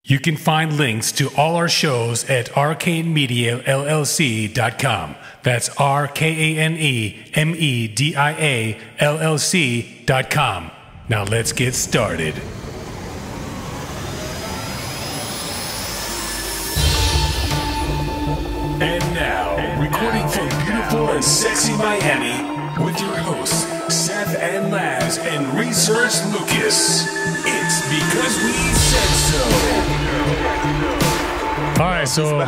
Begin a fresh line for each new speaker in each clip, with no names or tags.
You can find links to all our shows at arcanemediallc.com. That's RKANEMEDIALLC.com. Now let's get started. And now, recording from beautiful and sexy Miami, with your hosts, Seth and Laz and Research Lucas. It's Because We Said So. All right, so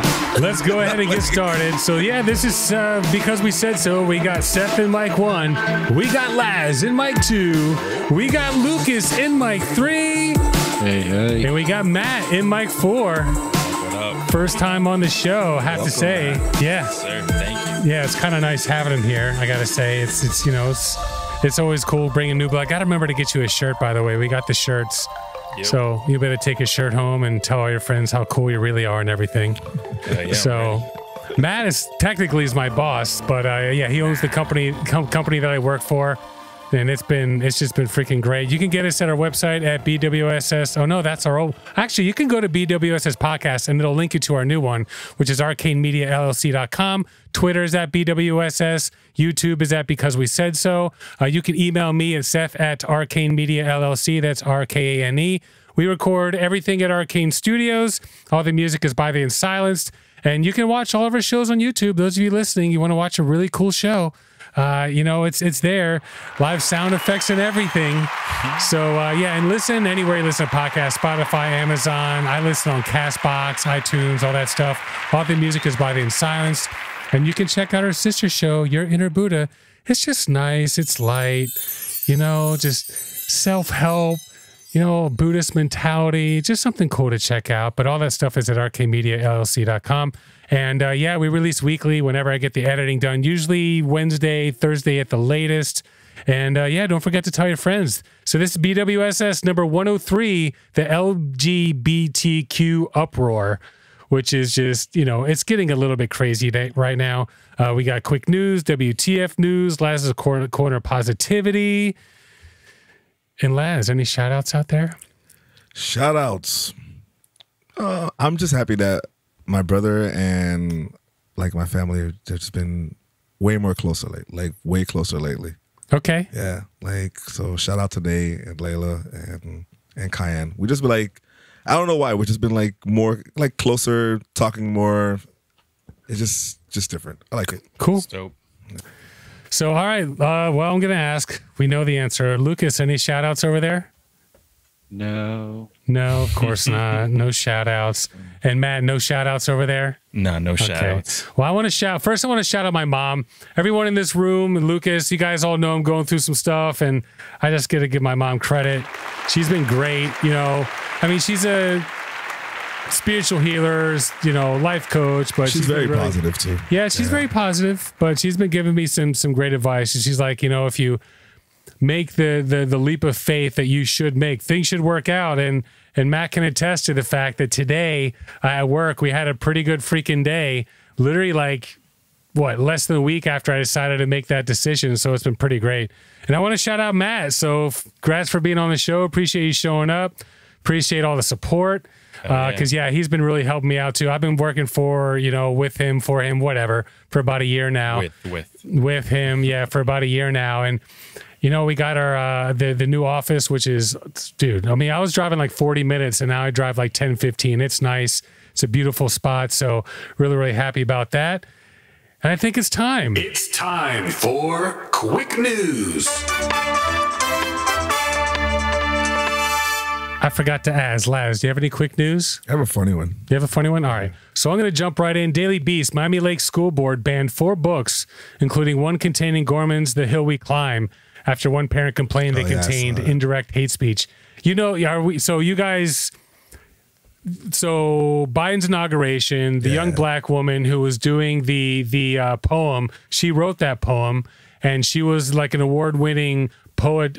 let's go ahead and get started. So yeah, this is Because We Said So. We got Seth in mic 1. We got Laz in mic 2. We got Lucas in mic 3.
Hey, hey.
And we got Matt in mic 4.
What up?
First time on the show, I have to say.
Matt.
Yeah.
Yes, sir. Thank you.
Yeah, it's kind of nice having him here. I gotta say, it's you know, it's always cool bringing new blood. I gotta remember to get you a shirt, by the way. We got the shirts.
Yep.
So you better take a shirt home and tell all your friends how cool you really are and everything.
Yeah,
so Matt is technically my boss, but yeah, he owns the company that I work for, and it's just been freaking great. You can get us at our website at BWSS. Oh no, that's our old. Actually, you can go to BWSS podcast and it'll link you to our new one, which is arcanemediallc.com. Twitter is at BWSS. YouTube is at Because We Said So. You can email me at Seth@arcanemediallc. That's RKANE. We record everything at Arcane Studios. All the music is by the Silenced. And you can watch all of our shows on YouTube. Those of you listening, you want to watch a really cool show. You know, it's there. Live sound effects and everything. So, yeah, and listen anywhere you listen to podcasts, Spotify, Amazon. I listen on CastBox, iTunes, all that stuff. All the music is by the Silenced. And you can check out our sister show, Your Inner Buddha. It's just nice. It's light, you know, just self-help, you know, Buddhist mentality, just something cool to check out. But all that stuff is at arcanemediallc.com. And yeah, we release weekly whenever I get the editing done, usually Wednesday, Thursday at the latest. And yeah, don't forget to tell your friends. So this is BWSS number 103, the LGBTQ Uproar, which is just, you know, it's getting a little bit crazy right now. We got quick news, WTF news, Laz's corner positivity. And Laz, any shout outs out there?
Shout outs. I'm just happy that my brother and like my family have just been way more closer, like way closer lately.
Okay.
Yeah. Like, so shout out today and Layla and Kanye. We just been like, I don't know why. We've just been like more like closer, talking more. It's just different. I like it.
Cool.
It's dope.
So, all right. Well, I'm going to ask. We know the answer. Lucas, any shout outs over there?
No.
No, of course not. No shout outs. And Matt, no shout outs over there?
No shout outs.
Well, I want to shout out my mom. Everyone in this room, and Lucas, you guys all know I'm going through some stuff, and I just got to give my mom credit. She's been great. You know, I mean, she's a spiritual healer, you know, life coach, but
she's very positive too.
Yeah, she's very positive, but she's been giving me some great advice. She's like, you know, if you make the leap of faith that you should make, things should work out. And Matt can attest to the fact that today at work, we had a pretty good freaking day, literally like, less than a week after I decided to make that decision. So it's been pretty great. And I want to shout out Matt. So congrats for being on the show. Appreciate you showing up. Appreciate all the support. Because yeah, he's been really helping me out too. I've been working for, you know, with him, for him, whatever, for about a year now. With him, yeah, for about a year now. And you know, we got our the new office, which is, dude, I mean, I was driving like 40 minutes and now I drive like 10, 15. It's nice. It's a beautiful spot. So really, really happy about that. And I think it's time. It's time for quick news. I forgot to ask, Laz, do you have any quick news?
I have a funny one.
You have a funny one? All right. So I'm going to jump right in. Daily Beast, Miami Lakes School Board banned 4 books, including one containing Gorman's The Hill We Climb, after one parent complained they contained indirect hate speech. You know, so Biden's inauguration, the young black woman who was doing the poem, she wrote that poem, and she was like an award-winning poet,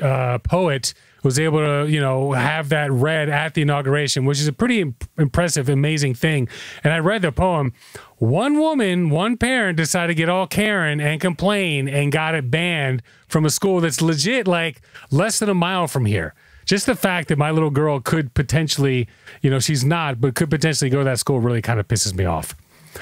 was able to, you know, have that read at the inauguration, which is a pretty impressive, amazing thing. And I read the poem. One woman, one parent decided to get all Karen and complain and got it banned from a school that's legit like less than a mile from here. just the fact that my little girl could potentially, you know, she's not, but could potentially go to that school really kind of pisses me off.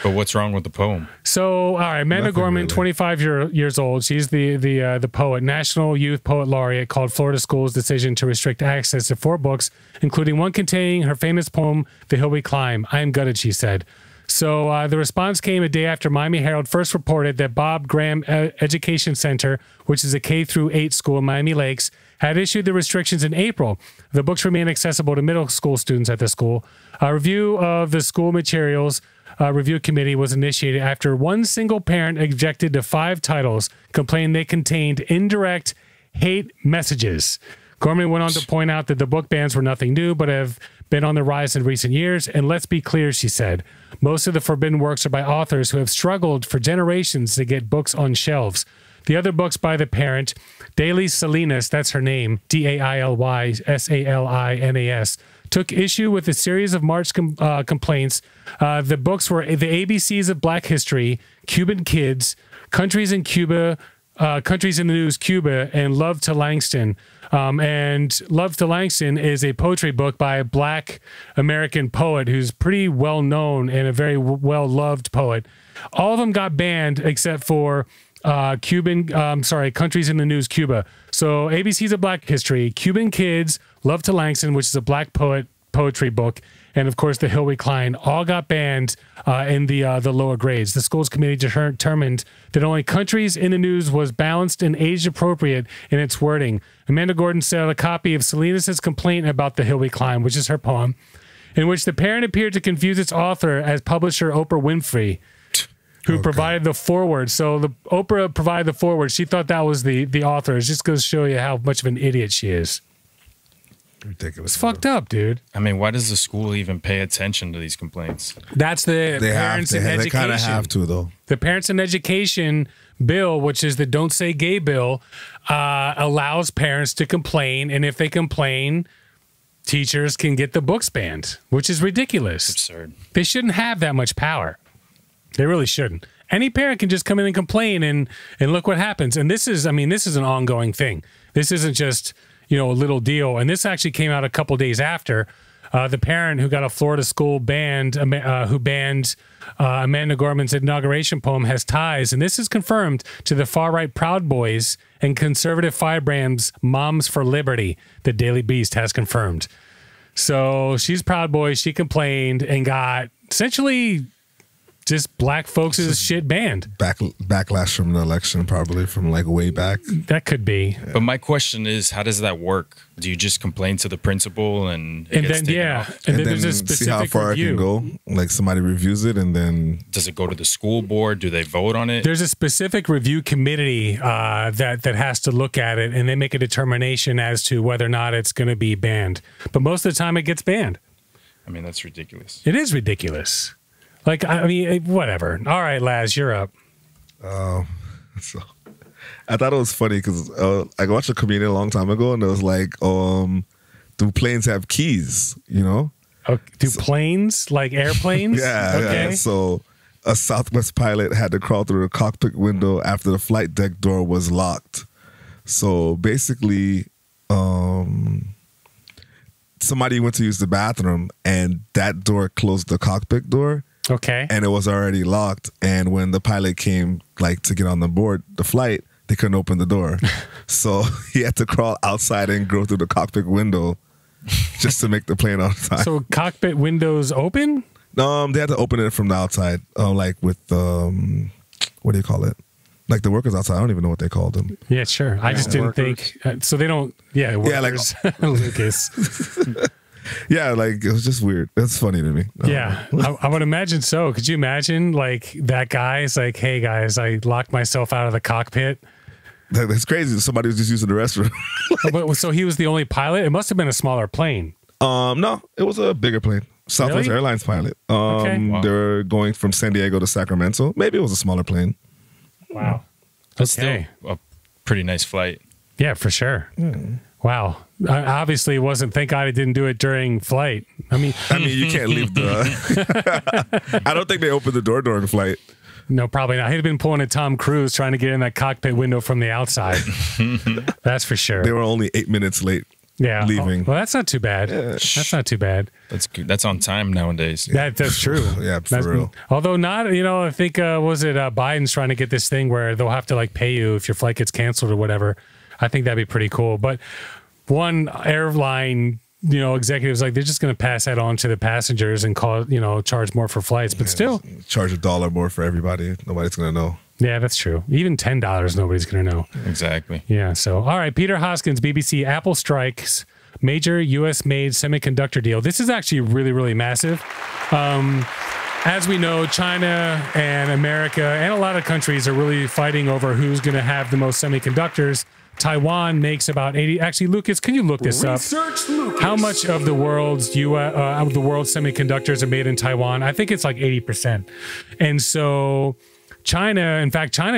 But what's wrong with the poem?
So, all right, Amanda
Nothing
Gorman,
really.
25 years old. She's the poet, National Youth Poet Laureate, called Florida schools' decision to restrict access to 4 books, including one containing her famous poem, The Hill We Climb. I am gutted, she said. So the response came a day after Miami Herald first reported that Bob Graham Education Center, which is a K-8 school in Miami Lakes, had issued the restrictions in April. The books remain accessible to middle school students at the school. A review of the school materials review committee was initiated after one single parent objected to 5 titles, complaining they contained indirect hate messages. Gorman went on to point out that the book bans were nothing new, but have been on the rise in recent years. And let's be clear, she said, most of the forbidden works are by authors who have struggled for generations to get books on shelves. The other books by the parent, Daily Salinas, that's her name, DAILY-SALINAS, took issue with a series of March complaints. The books were The ABCs of Black History, Cuban Kids, Countries in Cuba, Countries in the News, Cuba, and Love to Langston. And Love to Langston is a poetry book by a Black American poet who's pretty well known and a very well loved poet. All of them got banned except for Countries in the News, Cuba. So ABCs of Black History, Cuban Kids, Love to Langston, which is a Black poetry book, and of course The Hill We Climb, all got banned in the lower grades. The school's committee determined that only Countries in the News was balanced and age appropriate in its wording. Amanda Gordon said a copy of Salinas' complaint about The Hill We Climb, which is her poem, in which the parent appeared to confuse its author as publisher Oprah Winfrey, who provided the foreword. So the Oprah provided the foreword. She thought that was the author. It just goes to show you how much of an idiot she is.
Ridiculous.
It's fucked up, dude.
I mean, why does the school even pay attention to these complaints?
That's the Parents in Education.
They kind of have to, though.
The Parents in Education bill, which is the Don't Say Gay bill, allows parents to complain. And if they complain, teachers can get the books banned, which is ridiculous.
It's absurd. They
shouldn't have that much power. They really shouldn't. Any parent can just come in and complain and look what happens. And this is an ongoing thing. This isn't just, a little deal. And this actually came out a couple days after the parent who got a Florida school banned, who banned Amanda Gorman's inauguration poem has ties. And this is confirmed to the far-right Proud Boys and conservative firebrands Moms for Liberty, the Daily Beast has confirmed. So she's Proud Boy. She complained and got essentially just black folks' shit banned.
Backlash from the election, probably from like way back.
That could be.
Yeah. But my question is, how does that work? Do you just complain to the principal and then
off? And then there's a specific
see how far
review.
It can go. Like somebody reviews it, and then
does it go to the school board? Do they vote on it?
There's a specific review committee that has to look at it, and they make a determination as to whether or not it's going to be banned. But most of the time, it gets banned.
I mean, that's ridiculous.
It is ridiculous. Like, I mean, whatever. All right, Laz, you're up.
So I thought it was funny because I watched a comedian a long time ago, and it was like, do planes have keys? Do
planes, like airplanes?
Yeah,
okay.
Yeah. So a Southwest pilot had to crawl through the cockpit window after the flight deck door was locked. So basically, somebody went to use the bathroom, and that door closed the cockpit door.
Okay.
And it was already locked. And when the pilot came to get on the flight, they couldn't open the door. So he had to crawl outside and go through the cockpit window just to make the plane on time.
So cockpit windows open?
They had to open it from the outside, like with, what do you call it? Like the workers outside. I don't even know what they called them.
Yeah, sure. I just didn't think. So they don't, workers.
Yeah,
Lucas.
Yeah, like it was just weird. That's funny to me.
Yeah, I would imagine so. Could you imagine like that guy is like, hey guys, I locked myself out of the cockpit.
That's crazy. Somebody was just using the restroom.
So he was the only pilot? It must have been a smaller plane.
No, it was a bigger plane. Southwest
Really?
Airlines pilot.
Okay.
Wow.
They were going from San Diego to Sacramento. Maybe it was a smaller plane.
Wow.
That's
Okay.
still a pretty nice flight.
Yeah, for sure. Wow. Obviously, it wasn't. Thank God I didn't do it during flight. I mean,
you can't leave the. I don't think they opened the door during flight.
No, probably not. He'd have been pulling a Tom Cruise trying to get in that cockpit window from the outside. That's for sure.
They were only 8 minutes late.
Yeah.
leaving.
Well, that's not too bad. That's not too bad.
That's good. That's on time nowadays.
That's true.
Yeah, for real.
Although not, I think, was it Biden's trying to get this thing where they'll have to like pay you if your flight gets canceled or whatever. I think that'd be pretty cool. But one airline, executives like they're just going to pass that on to the passengers and call it, charge more for flights. But still,
charge $1 more for everybody. Nobody's going to know.
Yeah, that's true. Even $10, nobody's going to know.
Exactly.
Yeah. So, all right. Peter Hoskins, BBC. Apple strikes major U.S.-made semiconductor deal. This is actually really, really massive. As we know, China and America and a lot of countries are really fighting over who's going to have the most semiconductors. Taiwan makes about 80. Actually, Lucas, can you look this up?
Lucas.
How much of the world's semiconductors are made in Taiwan? I think it's like 80%. And so China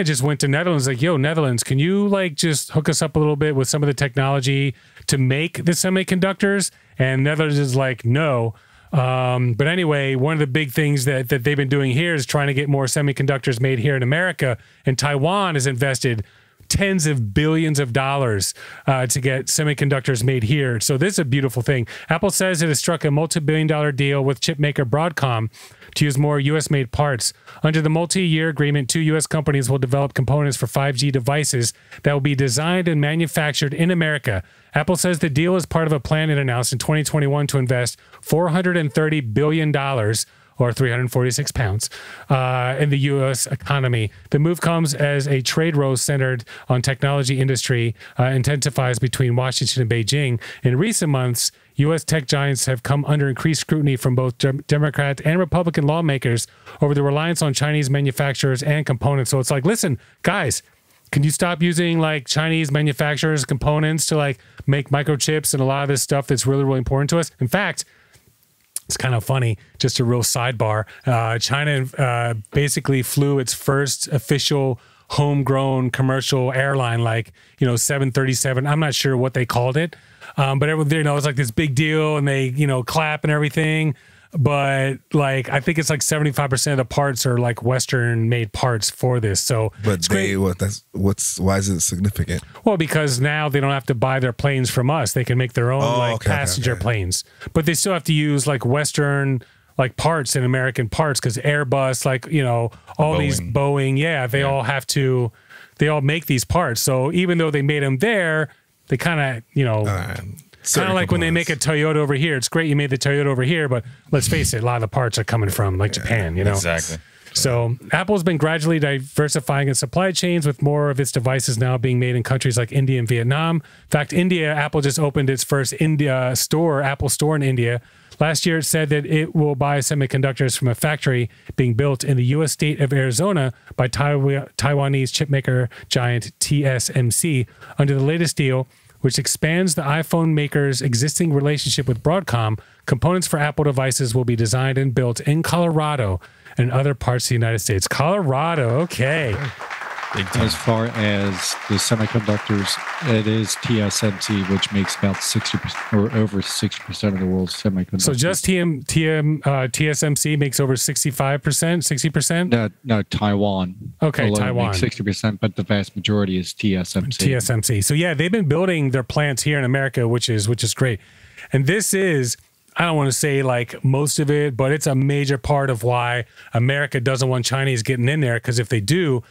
just went to Netherlands like, yo, Netherlands, can you like just hook us up a little bit with some of the technology to make the semiconductors? And Netherlands is like, no. But anyway, one of the big things that they've been doing here is trying to get more semiconductors made here in America. And Taiwan has invested tens of billions of dollars to get semiconductors made here. So this is a beautiful thing. Apple says it has struck a multi-billion-dollar deal with chip maker Broadcom to use more U.S.-made parts. Under the multi-year agreement, 2 U.S. companies will develop components for 5G devices that will be designed and manufactured in America. Apple says the deal is part of a plan it announced in 2021 to invest $430 billion or 346 pounds, in the U.S. economy. The move comes as a trade war centered on technology industry intensifies between Washington and Beijing. In recent months, U.S. tech giants have come under increased scrutiny from both Democrat and Republican lawmakers over the reliance on Chinese manufacturers and components. So it's like, listen, guys, can you stop using like Chinese manufacturers' components to like make microchips and a lot of this stuff that's really, really important to us? In fact, it's kind of funny, just a real sidebar. China basically flew its first official homegrown commercial airline, like, 737. I'm not sure what they called it. But everyone, it's like this big deal and they, clap and everything. But like, I think it's like 75% of the parts are like Western made parts for this. So,
but why is it significant?
Well, because now they don't have to buy their planes from us. They can make their own passenger planes, but they still have to use like Western like parts and American parts because Airbus, like, all these Boeing, they all make these parts. So even though they made them there, they kind of, kind of like when they make a Toyota over here. It's great you made the Toyota over here, but let's face it, a lot of the parts are coming from like Japan,
Exactly.
So Apple's been gradually diversifying its supply chains with more of its devices now being made in countries like India and Vietnam. In fact, Apple just opened its first Apple store in India. Last year, it said that it will buy semiconductors from a factory being built in the U.S. state of Arizona by Taiwanese chipmaker giant TSMC. Under the latest deal, which expands the iPhone maker's existing relationship with Broadcom, components for Apple devices will be designed and built in Colorado and other parts of the United States. Colorado, okay.
As far as the semiconductors, it is TSMC, which makes about 60% or over 60% of the world's semiconductors.
So just TSMC makes over 65%, 60%?
No, Taiwan.
Okay,
alone
Taiwan.
makes 60%, but the vast majority is TSMC.
TSMC. So yeah, they've been building their plants here in America, which is great. And this is, I don't want to say like most of it, but it's a major part of why America doesn't want Chinese getting in there, because if they do,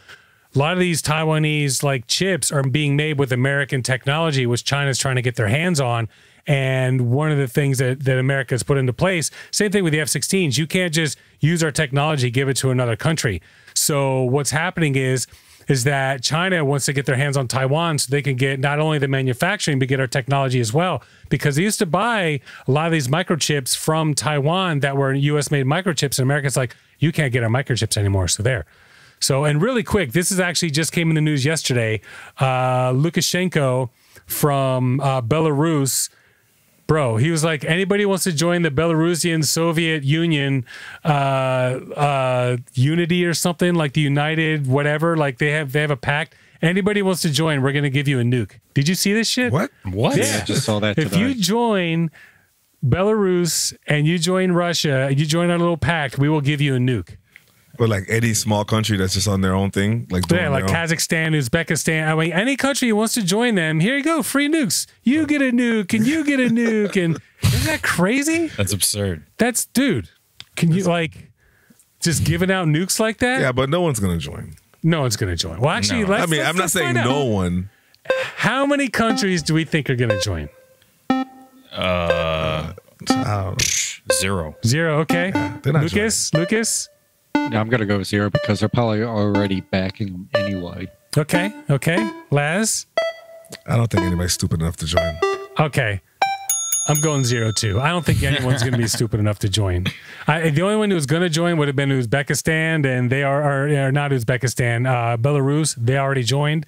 a lot of these Taiwanese like chips are being made with American technology, which China's trying to get their hands on. And one of the things that America has put into place, same thing with the F-16s, you can't just use our technology, give it to another country. So what's happening is that China wants to get their hands on Taiwan so they can get not only the manufacturing, but get our technology as well. Because they used to buy a lot of these microchips from Taiwan that were US-made microchips, and America's like, you can't get our microchips anymore, so there. So, and really quick, this is actually just came in the news yesterday. Lukashenko from Belarus, bro, he was like, anybody wants to join the Belarusian Soviet Union unity or something, like the United whatever, like they have a pact. Anybody wants to join, we're going to give you a nuke. Did you see this shit?
What?
Yeah.
I just saw that today.
If you join Belarus and you join Russia and you join our little pact, we will give you a nuke.
Or like any small country that's just on their own thing. Like
like Kazakhstan, Uzbekistan. I mean, any country who wants to join them, here you go, free nukes. You get a nuke and you get a nuke. And isn't that crazy?
That's absurd.
That's, dude, can you like just giving out nukes like that?
Yeah, but no one's going to join.
No one's going to join. Well, actually,
No.
I'm not saying no one.
How many countries do we think are going to join?
I don't know.
0.
0, okay.
Yeah, they're not
Lucas?
Yeah, I'm going to go with 0 because they're probably already backing them anyway.
Okay. Laz?
I don't think anybody's stupid enough to join.
Okay. I'm going 0 too. I don't think anyone's going to be stupid enough to join. The only one who was going to join would have been Uzbekistan, and they are not Uzbekistan. Belarus, they already joined.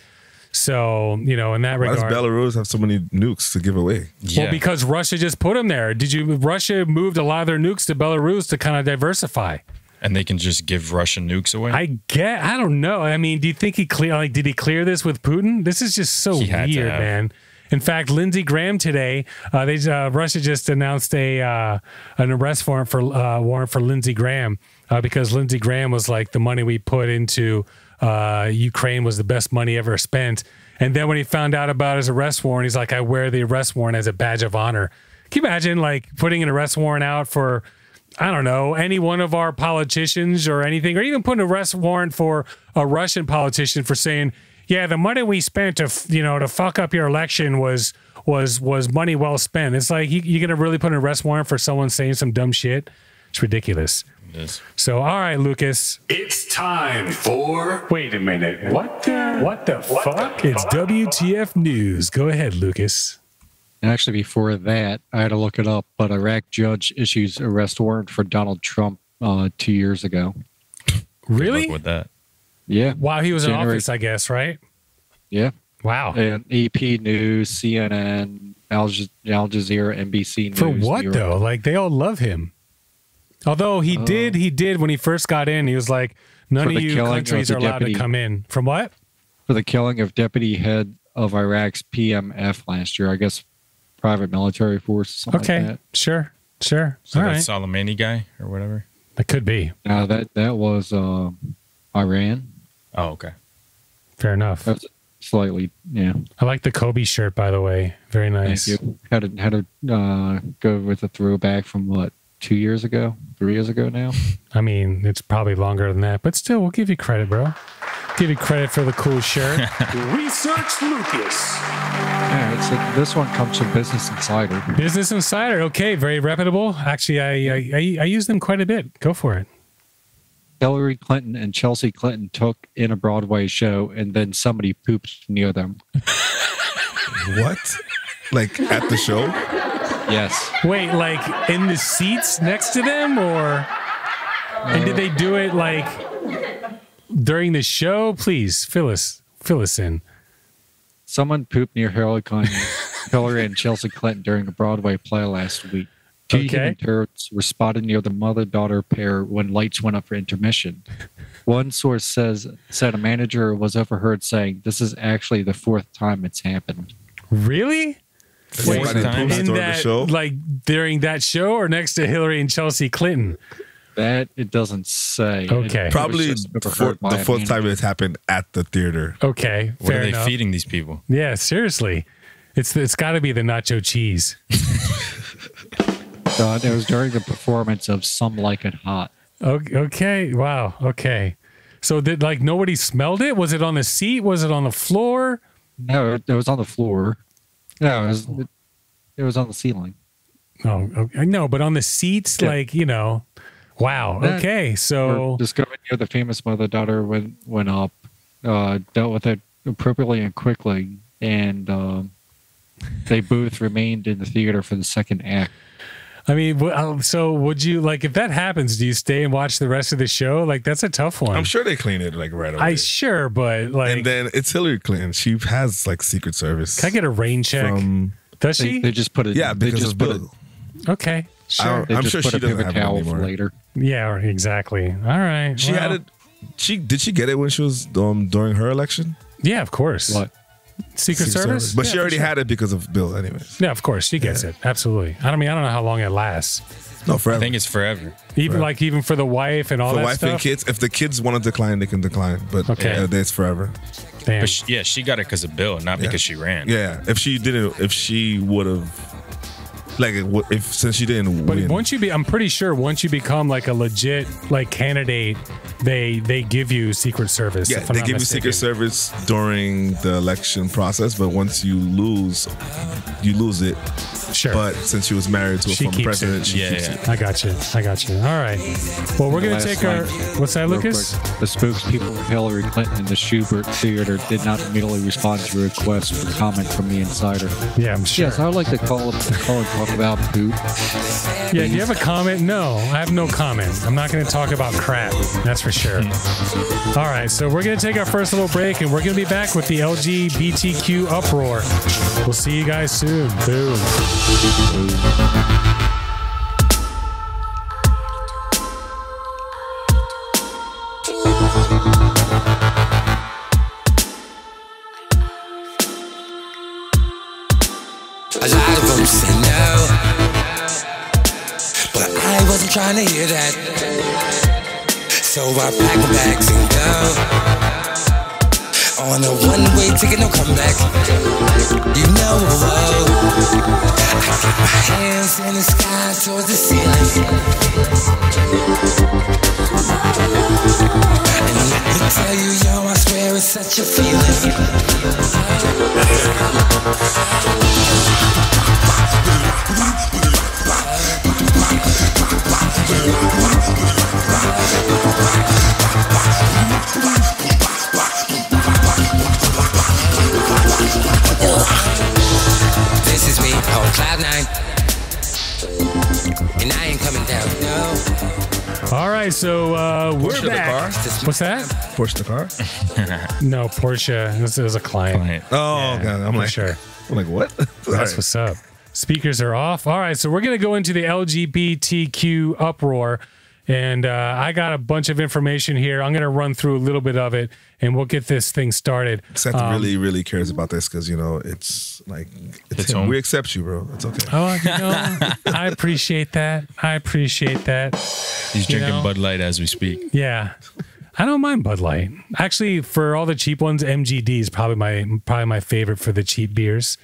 So, in that regard.
Why does Belarus have so many nukes to give away?
Yeah.
Well, because Russia just put them there. Russia moved a lot of their nukes to Belarus to kind of diversify.
And they can just give Russian nukes away?
I don't know. I mean, do you think did he clear this with Putin? This is just so weird, man. In fact, Lindsey Graham today, Russia just announced an arrest warrant for Lindsey Graham because Lindsey Graham was like, the money we put into Ukraine was the best money ever spent. And then when he found out about his arrest warrant, he's like, I wear the arrest warrant as a badge of honor. Can you imagine like putting an arrest warrant out for, I don't know, any one of our politicians or anything, or even putting an arrest warrant for a Russian politician for saying, yeah, the money we spent to fuck up your election was money well spent. It's like you're gonna really put an arrest warrant for someone saying some dumb shit? It's ridiculous.
It is.
So, all right, Lucas.
It's time for...
Wait a minute. What the fuck? It's WTF News. Go ahead, Lucas.
And actually, before that, I had to look it up, but Iraq judge issues arrest warrant for Donald Trump 2 years ago.
Really?
Good luck with that.
Yeah.
Wow, he was in
January.
office, I guess, right?
Yeah.
Wow.
And AP News, CNN, Al Jazeera, NBC News.
For what,
New York.
though? Like, they all love him. Although he did when he first got in, he was like, none of you countries are allowed to come in. From what?
For the killing of deputy head of Iraq's PMF last year, I guess private military force, something like that.
Sure.
So
All
that
right.
Soleimani guy or whatever?
That could be.
Now, that was Iran.
Oh, okay.
Fair enough.
That's slightly, yeah.
I like the Kobe shirt, by the way. Very nice.
Thank you. Had to go with a throwback from what, 2 years ago, 3 years ago now.
I mean, it's probably longer than that, but still, we'll give you credit, bro. Give you credit for the cool shirt.
Research Lucas.
Yeah, this one comes from Business Insider.
Business Insider. Okay, very reputable. Actually, I use them quite a bit. Go for it.
Hillary Clinton and Chelsea Clinton took in a Broadway show, and then somebody pooped near them.
What? Like at the show?
Yes.
Wait, like in the seats next to them, or and did they do it like during the show? Please fill us in.
Someone pooped near Hillary and Chelsea Clinton during a Broadway play last week. Two human turds were spotted near the mother-daughter pair when lights went up for intermission. One source said a manager was overheard saying, "This is actually the fourth time it's happened."
Really?
Wait,
in that, like during that show or next to Hillary and Chelsea Clinton?
That it doesn't say.
Okay.
Probably the fourth time it's happened at the theater.
Okay,
What
fair
are they
enough.
feeding these people?
Yeah, seriously. It's got to be the nacho cheese.
It was during the performance of Some Like It Hot.
Okay. Wow. Okay. So did like nobody smelled it? Was it on the seat? Was it on the floor?
No, it was on the floor. No, it was on the ceiling.
Oh, okay. No, but on the seats,
Yeah.
like, wow. Okay. So
Discovered near the famous mother-daughter went up, dealt with it appropriately and quickly, and they both remained in the theater for the second act.
I mean, so would you like if that happens? Do you stay and watch the rest of the show? Like that's a tough one.
I'm sure they clean it like right away.
But like,
and then it's Hillary Clinton. She has like Secret Service.
Can I get a rain check? Does she?
They just put it.
Yeah, because
they just
of
put
Bill.
Okay, sure.
I'm sure she doesn't
a
have it
towel
anymore.
for later.
Yeah, exactly. All right.
She had it. Did she get it when she was during her election?
Yeah, of course.
What?
Secret Service?
But
Yeah,
she already
for sure.
had it because of Bill, anyways.
Yeah, of course. She gets it. Absolutely. I don't know how long it lasts.
No, forever.
I think it's forever.
Even for the wife and all
for
that
wife
stuff.
and kids. If the kids want to decline, they can decline. But
Okay.
it's forever.
Damn.
But she got it because of Bill, not because she ran.
Yeah, if she would have, like, since she didn't
But
win.
I'm pretty sure once you become like a legit like candidate, they give you Secret Service.
Yeah,
if I'm
they
not
give you
mistaken.
Secret Service during the election process, but once you lose it.
Sure.
But since she was married to a
She
former
keeps
president,
it.
she keeps it.
I got you. All right. Well, we're going to take our... What's that,
Real
Lucas?
quick, the spokespeople for Hillary Clinton in the Schubert Theater did not immediately respond to a request for comment from the insider.
Yeah, I'm sure.
Yes, I would like to call and talk about poop.
Yeah, do you have a comment? No, I have no comment. I'm not going to talk about crap. That's for sure. All right, so we're going to take our first little break, and we're going to be back with the LGBTQ Uproar. We'll see you guys soon. Boom.
A lot of them say no, but I wasn't trying to hear that. So I pack my bags and go on a one-way ticket, no comeback. You know, I got my hands in the sky towards the ceiling. And let me tell you, yo, I swear it's such a feeling. This is me on cloud nine, and I ain't coming down. No.
All right, so we're
Porsche the
back.
car?
What's that?
Porsche the car.
No, Porsche. This is a client.
Oh, God. I'm
for
like,
sure.
I'm like, what?
That's what's up. Speakers are off. All right, so we're going to go into the LGBTQ uproar. And I got a bunch of information here. I'm going to run through a little bit of it, and we'll get this thing started.
Seth really, really cares about this because, you know, it's like, it's him.
home.
We accept you, bro. It's okay.
Oh, you know, I appreciate that.
He's drinking
know?
Bud Light as we speak.
Yeah. I don't mind Bud Light. Actually, for all the cheap ones, MGD is probably my favorite for the cheap beers.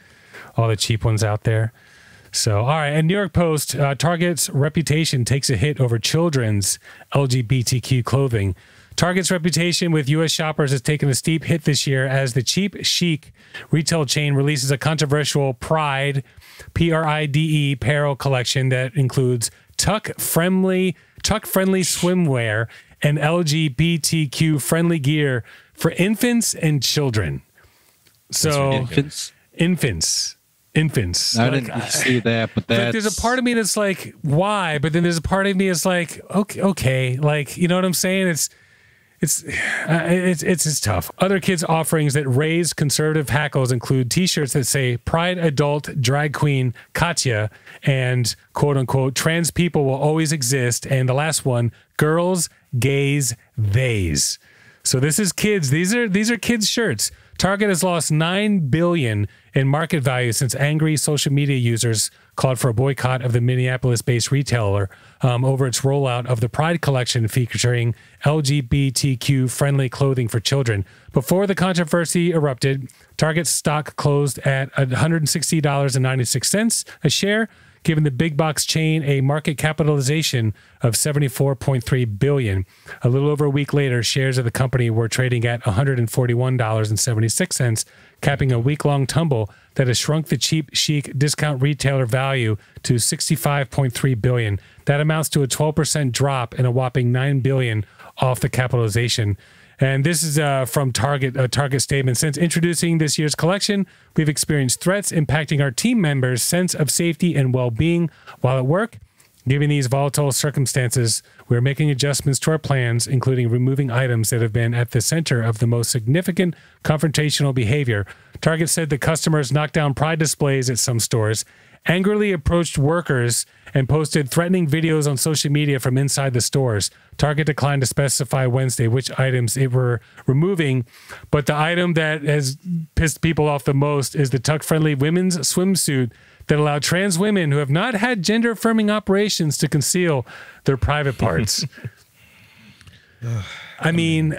All the cheap ones out there. So, all right. And New York Post, Target's reputation takes a hit over children's LGBTQ clothing. Target's reputation with U.S. shoppers has taken a steep hit this year as the cheap chic retail chain releases a controversial Pride, Pride apparel collection that includes tuck-friendly swimwear and LGBTQ-friendly gear for infants and children. So, infants. I
didn't see that, but
like, there's a part of me that's like, why? But then there's a part of me that's like, okay, like, you know what I'm saying? It's tough. Other kids' offerings that raise conservative hackles include T-shirts that say "Pride Adult Drag Queen Katya" and "quote unquote trans people will always exist," and the last one, "Girls, Gays, Theys." So this is kids. These are kids' shirts. Target has lost $9 billion in market value since angry social media users called for a boycott of the Minneapolis-based retailer over its rollout of the Pride collection featuring LGBTQ-friendly clothing for children. Before the controversy erupted, Target's stock closed at $160.96 a share, giving the big box chain a market capitalization of $74.3 billion. A little over a week later, shares of the company were trading at $141.76, capping a week-long tumble that has shrunk the cheap chic discount retailer value to $65.3 billion. That amounts to a 12% drop and a whopping $9 billion off the capitalization. And this is from Target, a Target statement. Since introducing this year's collection, we've experienced threats impacting our team members' sense of safety and well-being while at work. Given these volatile circumstances, we're making adjustments to our plans, including removing items that have been at the center of the most significant confrontational behavior. Target said the customers knocked down Pride displays at some stores, angrily approached workers, and posted threatening videos on social media from inside the stores. Target declined to specify Wednesday which items it were removing, but the item that has pissed people off the most is the tuck-friendly women's swimsuit that allow trans women who have not had gender affirming operations to conceal their private parts. I mean,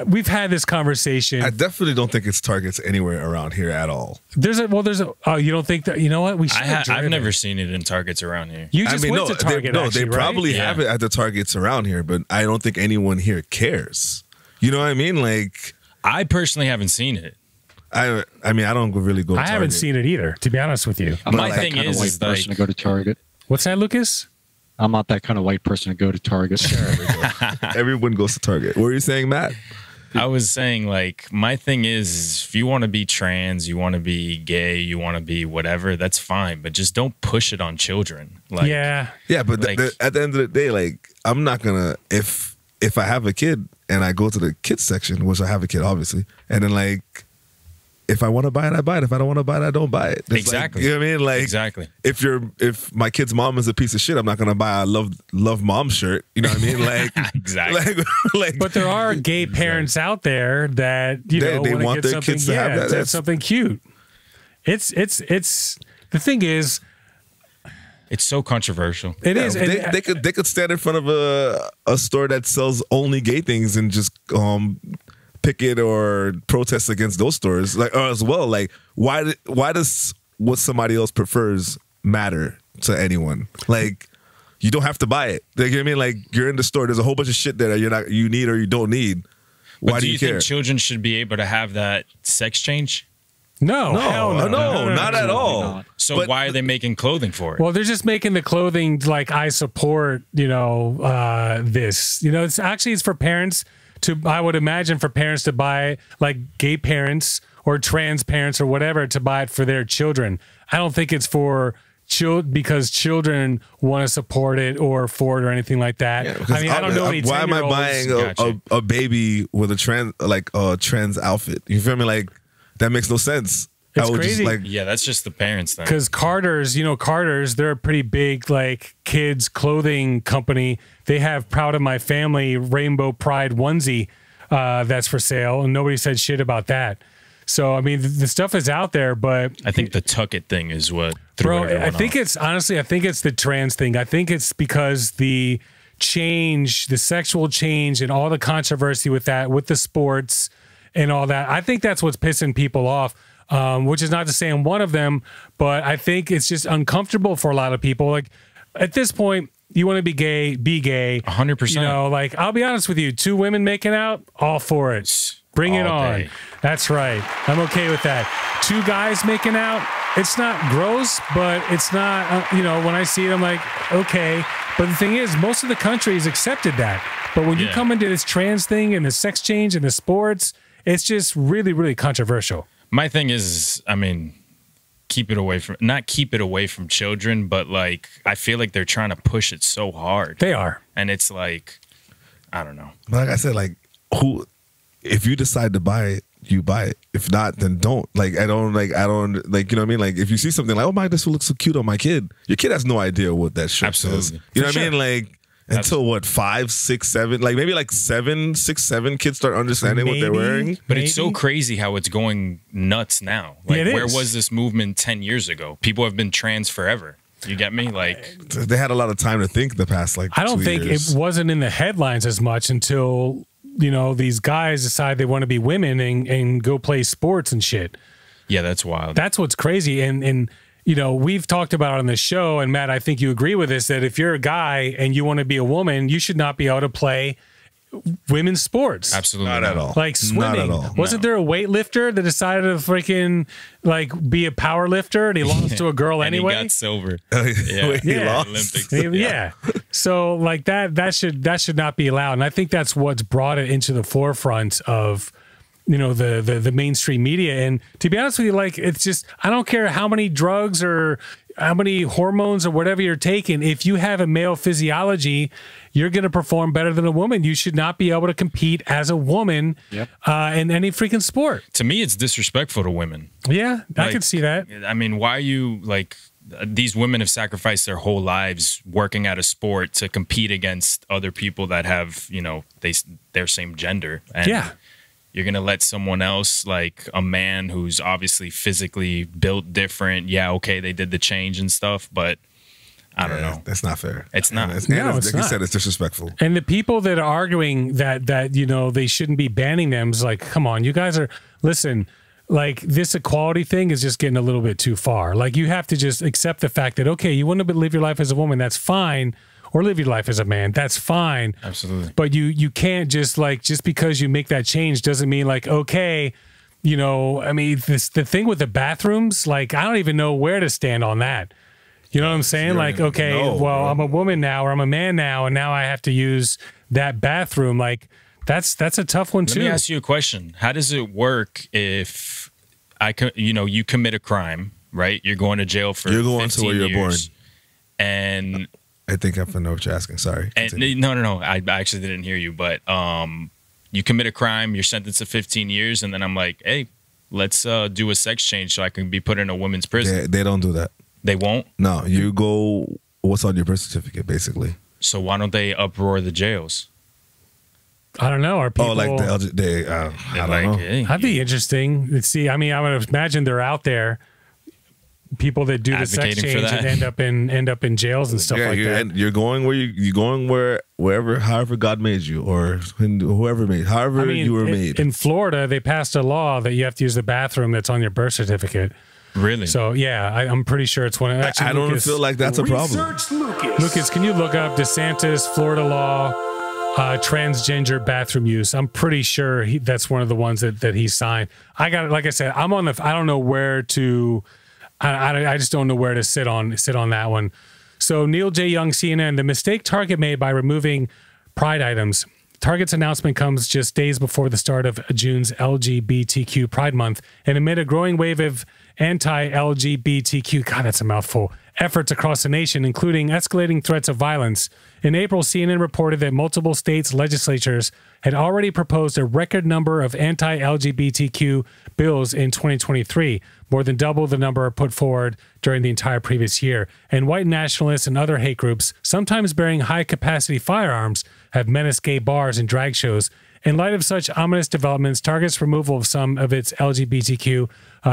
we've had this conversation.
I definitely don't think it's Targets anywhere around here at all.
Oh, you don't think that? You know what? We should.
I've never seen it in Targets around here.
You just went to Target.
They probably have it at the Targets around here, but I don't think anyone here cares. You know what I mean? Like,
I personally haven't seen it.
I mean, I don't really go to Target.
I haven't seen it either, to be honest with you.
I'm
My
not that
thing
kind of
is
white person to go to Target.
What's that, Lucas?
I'm not that kind of white person to go to Target.
Everyone goes to Target. What were you saying, Matt?
I was saying, like, my thing is, if you want to be trans, you want to be gay, you want to be whatever, that's fine. But just don't push it on children. Like,
yeah, but
like,
at the end of the day, like, I'm not gonna if I have a kid and I go to the kids section, which I have a kid obviously, and then like, if I want to buy it, I buy it. If I don't want to buy it, I don't buy it. It's
exactly.
Like, you know what I mean? Like,
exactly.
If my kid's mom is a piece of shit, I'm not gonna buy a love mom shirt. You know what I mean? Like,
exactly.
Like,
but there are gay parents out there that they
want their kids to have that.
That's something cute. It's the thing is,
it's so controversial.
It is.
They could stand in front of a store that sells only gay things and just picket or protest against those stores, like, or as well. Like, why does what somebody else prefers matter to anyone? Like, you don't have to buy it. Like, you know what I mean? Like, you're in the store. There's a whole bunch of shit there that you need or you don't need. Why do you care?
Think children should be able to have that sex change?
No,
not at all.
Not. So why are they making clothing for it?
Well, they're just making the clothing like, I support, this. It's for parents to, I would imagine, for parents to buy, like gay parents or trans parents or whatever, to buy it for their children. I don't think it's for because children want to support it or for it or anything like that. Yeah, I mean, I don't know any 10-year-olds.
Why am I buying a baby with a trans outfit? You feel me? Like, that makes no sense.
It's crazy.
Yeah, that's just the parents thing.
Because Carter's, they're a pretty big like kids clothing company. They have Proud of My Family Rainbow Pride onesie that's for sale, and nobody said shit about that. So I mean, the stuff is out there, but
I think the tuck it thing is what.
I think it's the trans thing. I think it's because the sexual change, and all the controversy with that, with the sports and all that. I think that's what's pissing people off. Which is not to say I'm one of them, but I think it's just uncomfortable for a lot of people. Like, at this point, you want to be gay, be gay.
100%.
Like, I'll be honest with you, 2 women making out, all for it. Bring it on.
Day.
That's right. I'm okay with that. 2 guys making out, it's not gross, but it's not, when I see it, I'm like, okay. But the thing is, most of the country has accepted that. But when you come into this trans thing and the sex change and the sports, it's just really, really controversial.
My thing is, I mean, not keep it away from children, but like, I feel like they're trying to push it so hard.
They are.
And it's like, I don't know.
Like I said, like, if you decide to buy it, you buy it. If not, then don't. Like, I don't, you know what I mean? Like, if you see something like, oh my, this will look so cute on my kid, your kid has no idea what that shit is. You know what I mean? Like, until what, 5, 6, 7, like maybe like 7, 6, 7 kids start understanding what they're wearing.
But it's so crazy how it's going nuts now. Like, where was this movement 10 years ago? People have been trans forever. You get me? Like,
they had a lot of time to think the past, like,
I don't
2
think
years.
it wasn't in the headlines as much until, these guys decide they want to be women and go play sports and shit.
Yeah, that's wild.
That's what's crazy. And we've talked about it on the show, and Matt, I think you agree with this, that if you're a guy and you want to be a woman, you should not be able to play women's sports.
Absolutely
not at all.
Like swimming.
Not at all.
Wasn't there a weightlifter that decided to freaking be a power lifter, and he lost to a girl
and
anyway?
He got silver.
He lost.
Olympics.
Yeah. So like that should not be allowed. And I think that's what's brought it into the forefront of the mainstream media. And to be honest with you, like, it's just, I don't care how many drugs or how many hormones or whatever you're taking. If you have a male physiology, you're going to perform better than a woman. You should not be able to compete as a woman in any freaking sport.
To me, it's disrespectful to women.
Yeah, I can see that.
I mean, why are you like, these women have sacrificed their whole lives working at a sport to compete against other people that have, their same gender. And You're going to let someone else, like a man who's obviously physically built different. Yeah, okay, they did the change and stuff, but I don't know.
That's not fair.
It's not.
It's
No,
like
it's
you
not.
said, it's disrespectful.
And the people that are arguing that they shouldn't be banning them is like, come on, you guys are listen. Like this equality thing is just getting a little bit too far. Like you have to just accept the fact that okay, you want to live your life as a woman, that's fine, or live your life as a man, that's fine.
Absolutely.
But you can't just because you make that change doesn't mean like okay, I mean the thing with the bathrooms, like I don't even know where to stand on that. You know what I'm saying? Like okay, well I'm a woman now or I'm a man now, and now I have to use that bathroom. Like that's a tough one too.
Let me ask you a question. How does it work if you commit a crime, right? You're going to jail for
You're going to where you're born.
And
I think I know what you're asking. Sorry.
And no. I actually didn't hear you, but you commit a crime, you're sentenced to 15 years, and then I'm like, hey, let's do a sex change so I can be put in a women's prison.
They don't do that.
They won't?
No, you go what's on your birth certificate, basically.
So why don't they uproar the jails?
I don't know. Are people?
Oh, like I don't know.
Hey,
That'd be interesting. Let's see. I mean, I would imagine they're out there. People that do the sex
Advocating for
change
that.
and end up in jails and stuff like that.
You're going wherever, however God made you, or whoever made, however you were made.
In Florida, they passed a law that you have to use the bathroom that's on your birth certificate.
Really?
So yeah, I'm pretty sure it's one. Actually,
I don't
Lucas,
feel like that's a problem.
Research Lucas.
Lucas, can you look up DeSantis Florida law transgender bathroom use? I'm pretty sure that's one of the ones that he signed. I got it. Like I said, I don't know where to. I just don't know where to sit on that one. So Neil J. Young, CNN, the mistake Target made by removing pride items. Target's announcement comes just days before the start of June's LGBTQ Pride Month, and amid a growing wave of anti-LGBTQ, God, that's a mouthful, efforts across the nation, including escalating threats of violence. In April, CNN reported that multiple states' legislatures had already proposed a record number of anti-LGBTQ bills in 2023, more than double the number put forward during the entire previous year. And white nationalists and other hate groups, sometimes bearing high-capacity firearms, have menaced gay bars and drag shows. In light of such ominous developments, Target's removal of some of its LGBTQ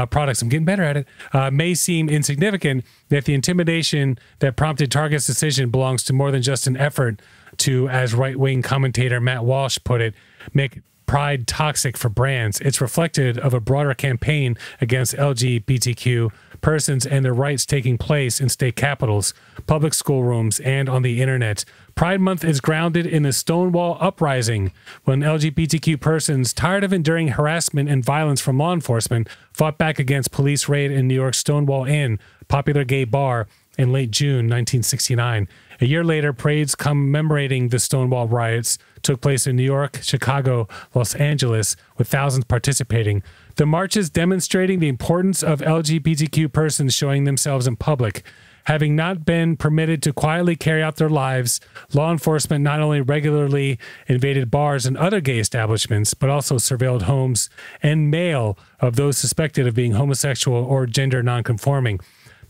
products, I'm getting better at it, may seem insignificant, that the intimidation that prompted Target's decision belongs to more than just an effort to, as right-wing commentator Matt Walsh put it, make pride toxic for brands. It's reflected of a broader campaign against LGBTQ persons and their rights taking place in state capitals, public schoolrooms, and on the internet. Pride Month is grounded in the Stonewall Uprising, when LGBTQ persons, tired of enduring harassment and violence from law enforcement, fought back against police raid in New York's Stonewall Inn, popular gay bar, in late June 1969. A year later, parades commemorating the Stonewall riots took place in New York, Chicago, Los Angeles, with thousands participating. The marches demonstrating the importance of LGBTQ persons showing themselves in public. Having not been permitted to quietly carry out their lives, law enforcement not only regularly invaded bars and other gay establishments, but also surveilled homes and mail of those suspected of being homosexual or gender nonconforming.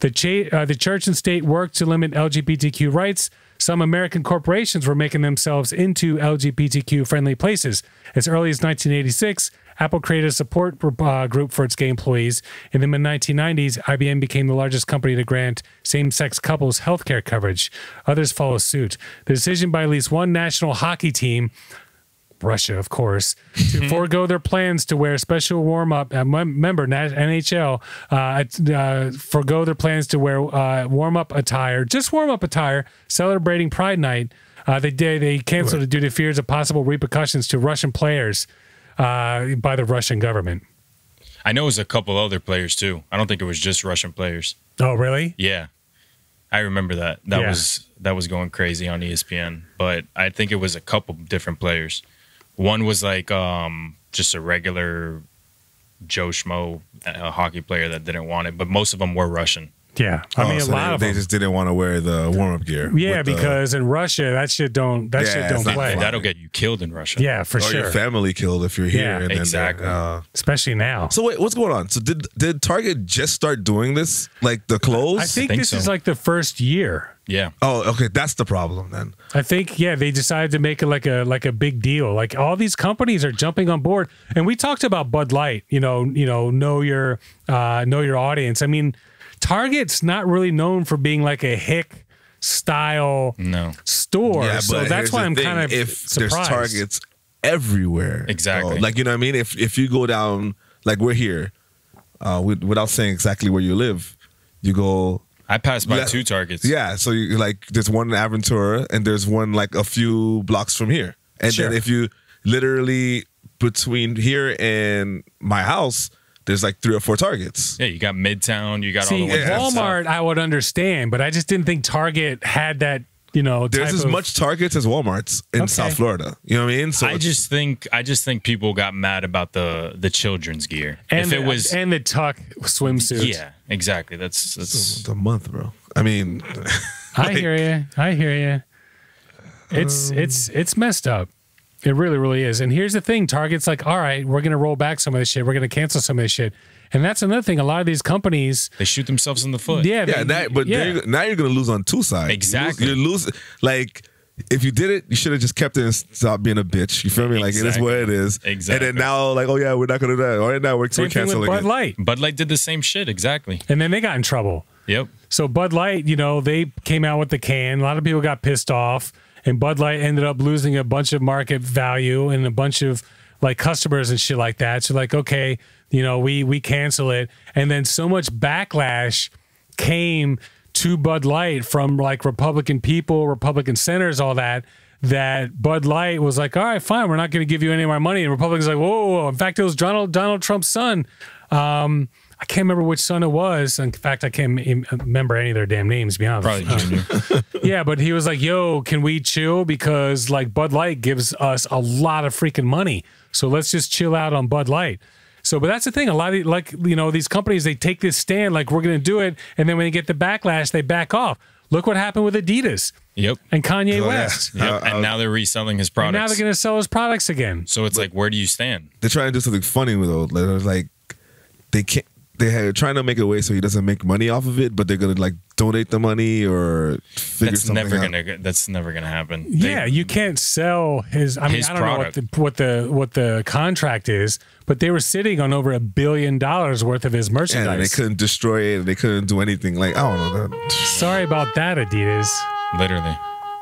The church and state worked to limit LGBTQ rights. Some American corporations were making themselves into LGBTQ-friendly places. As early as 1986, Apple created a support group for its gay employees. In the mid-1990s, IBM became the largest company to grant same-sex couples health care coverage. Others follow suit. The decision by at least one national hockey team, Russia, of course, to forego their plans to wear special warm-up, remember, NHL, forego their plans to wear warm-up attire, just warm-up attire, celebrating Pride Night. They canceled it due to fears of possible repercussions to Russian players by the Russian government.
I know it was a couple other players, too. I don't think it was just Russian players.
Oh, really?
Yeah. I remember that. That was going crazy on ESPN. But I think it was a couple different players. One was like just a regular Joe Schmo hockey player that didn't want it, but most of them were Russian.
Yeah, I mean,
so
a lot of
they
them.
just didn't want to wear the warm-up gear.
Yeah, because in Russia, that shit don't play.
That'll get you killed in Russia.
Yeah, for
or
sure.
your family killed if you're here.
Yeah,
and
exactly.
Especially now.
So wait, what's going on? So did Target just start doing this? Like the clothes?
I think
think
this
so.
is like the first year.
Yeah.
Oh, okay, that's the problem then.
I think they decided to make it like a big deal. Like all these companies are jumping on board, and we talked about Bud Light. Know your audience. I mean, Target's not really known for being like a hick style store,
Yeah,
so
but
that's why I'm
here's the
kind of
thing. If
surprised.
there's Targets everywhere,
Exactly.
like you know what I mean. If you go down, like we're here, without saying exactly where you live, you go.
I passed by 2 Targets.
Yeah, so you like there's one in Aventura and there's one like a few blocks from here. And then if you literally between here and my house, there's like 3 or 4 Targets.
Yeah, you got Midtown, you got all
See,
the ones
Walmart, I would understand, but I just didn't think Target had that.
There's as much Targets as Walmarts in South Florida. You know what I mean? So
I just think people got mad about the children's gear.
And
if it was
and the tuck swimsuit.
Yeah, exactly. That's
it's a month, bro. I mean,
I hear you. It's messed up. It really, really is. And here's the thing: Target's like, all right, we're gonna roll back some of this shit. We're gonna cancel some of this shit. And that's another thing. A lot of these companies,
they shoot themselves in the foot.
Now you're gonna lose on 2 sides.
Exactly.
You lose like. If you did it, you should have just kept it and stopped being a bitch. You feel me? Like, it is what it is.
Exactly.
And then now, like, oh, yeah, we're not going to do that. All right, now we're canceling
with Bud
it.
Light.
Bud Light did the same shit. Exactly.
And then they got in trouble.
Yep.
So Bud Light, they came out with the can. A lot of people got pissed off. And Bud Light ended up losing a bunch of market value and a bunch of, like, customers and shit like that. So, like, okay, we cancel it. And then so much backlash came to Bud Light from, like, Republican people, Republican senators, all that Bud Light was like, all right, fine, we're not going to give you any of our money. And Republicans like, whoa. In fact, it was Donald Trump's son. I can't remember which son it was. In fact, I can't remember any of their damn names, to be honest.
Probably Junior.
Yeah, but he was like, yo, can we chill? Because, like, Bud Light gives us a lot of freaking money. So let's just chill out on Bud Light. So, but that's the thing. A lot of, like, these companies, they take this stand, like, we're going to do it. And then when they get the backlash, they back off. Look what happened with Adidas.
Yep.
And Kanye West.
Yep. And now they're reselling his products.
And now they're going to sell his products again.
So it's like, where do you stand?
They're trying to do something funny with it. Like, they can't. They're trying to make it a way so he doesn't make money off of it, but they're gonna like donate the money or figure something out.
That's never gonna happen.
Yeah, you can't sell his. I mean, I don't know what the contract is, but they were sitting on over $1 billion worth of his merchandise.
And they couldn't destroy it. And they couldn't do anything. Like, I don't know.
Sorry about that, Adidas.
Literally.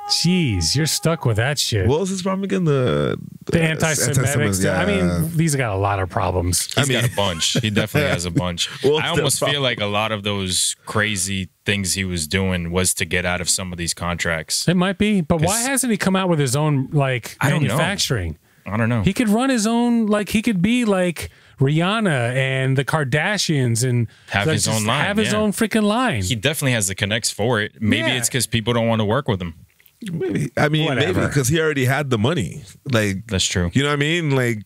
Jeez, you're stuck with that shit.
What was his problem again? The
anti-Semitic.
Yeah.
I mean, these got a lot of problems.
He's got a bunch. He definitely has a bunch. I almost feel like a lot of those crazy things he was doing was to get out of some of these contracts.
It might be, but why hasn't he come out with his own like manufacturing?
I don't know.
He could run his own. Like he could be like Rihanna and the Kardashians and
have his own line.
Have his own freaking line.
He definitely has the connects for it. Maybe it's because people don't want to work with him.
Maybe maybe because he already had the money. Like
that's true.
You know what I mean? Like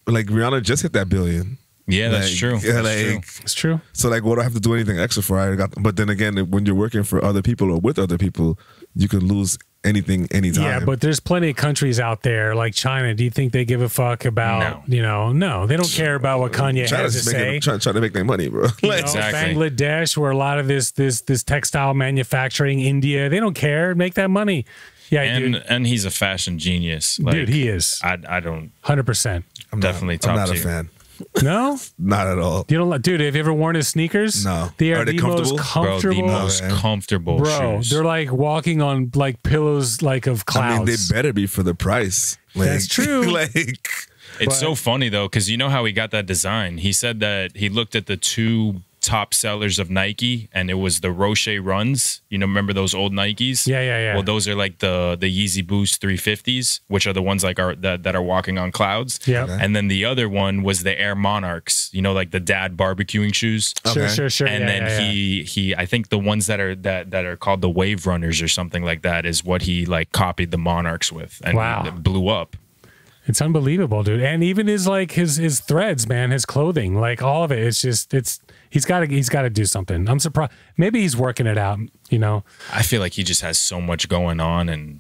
Rihanna just hit that $1 billion.
Yeah, that's true.
Yeah,
it's true.
So like, what do I have to do anything extra for? I got. But then again, when you're working for other people or with other people, you can lose anything anytime.
Yeah, but there's plenty of countries out there like China. Do you think they give a fuck about? No, they don't care about what Kanye has to say.
Trying to make their money, bro.
Exactly. Bangladesh, where a lot of this textile manufacturing, India, they don't care. Make that money. Yeah,
and he's a fashion genius. Like,
dude, he is.
I don't
100%.
I'm definitely top
I'm not
tier.
a fan.
No,
not at all.
You don't like, dude. Have you ever worn his sneakers?
No.
They are the most comfortable.
Bro, the most comfortable shoes.
They're like walking on like pillows, like of clouds.
I mean, they better be for the price. Like,
that's true.
It's so funny though, because you know how he got that design. He said that he looked at the 2 top sellers of Nike, and it was the Rocher Runs. Remember those old Nikes?
Yeah.
Well, those are like the Yeezy Boost 350s, which are the ones like that are walking on clouds.
Yeah.
Okay. And then the other one was the Air Monarchs. Like the dad barbecuing shoes.
Okay. Sure.
And then he I think the ones that are called the Wave Runners or something like that is what he like copied the Monarchs with, and it blew up.
It's unbelievable, dude. And even his threads, man, his clothing, like all of it. It's just he's got to do something. I'm surprised. Maybe he's working it out.
I feel like he just has so much going on, and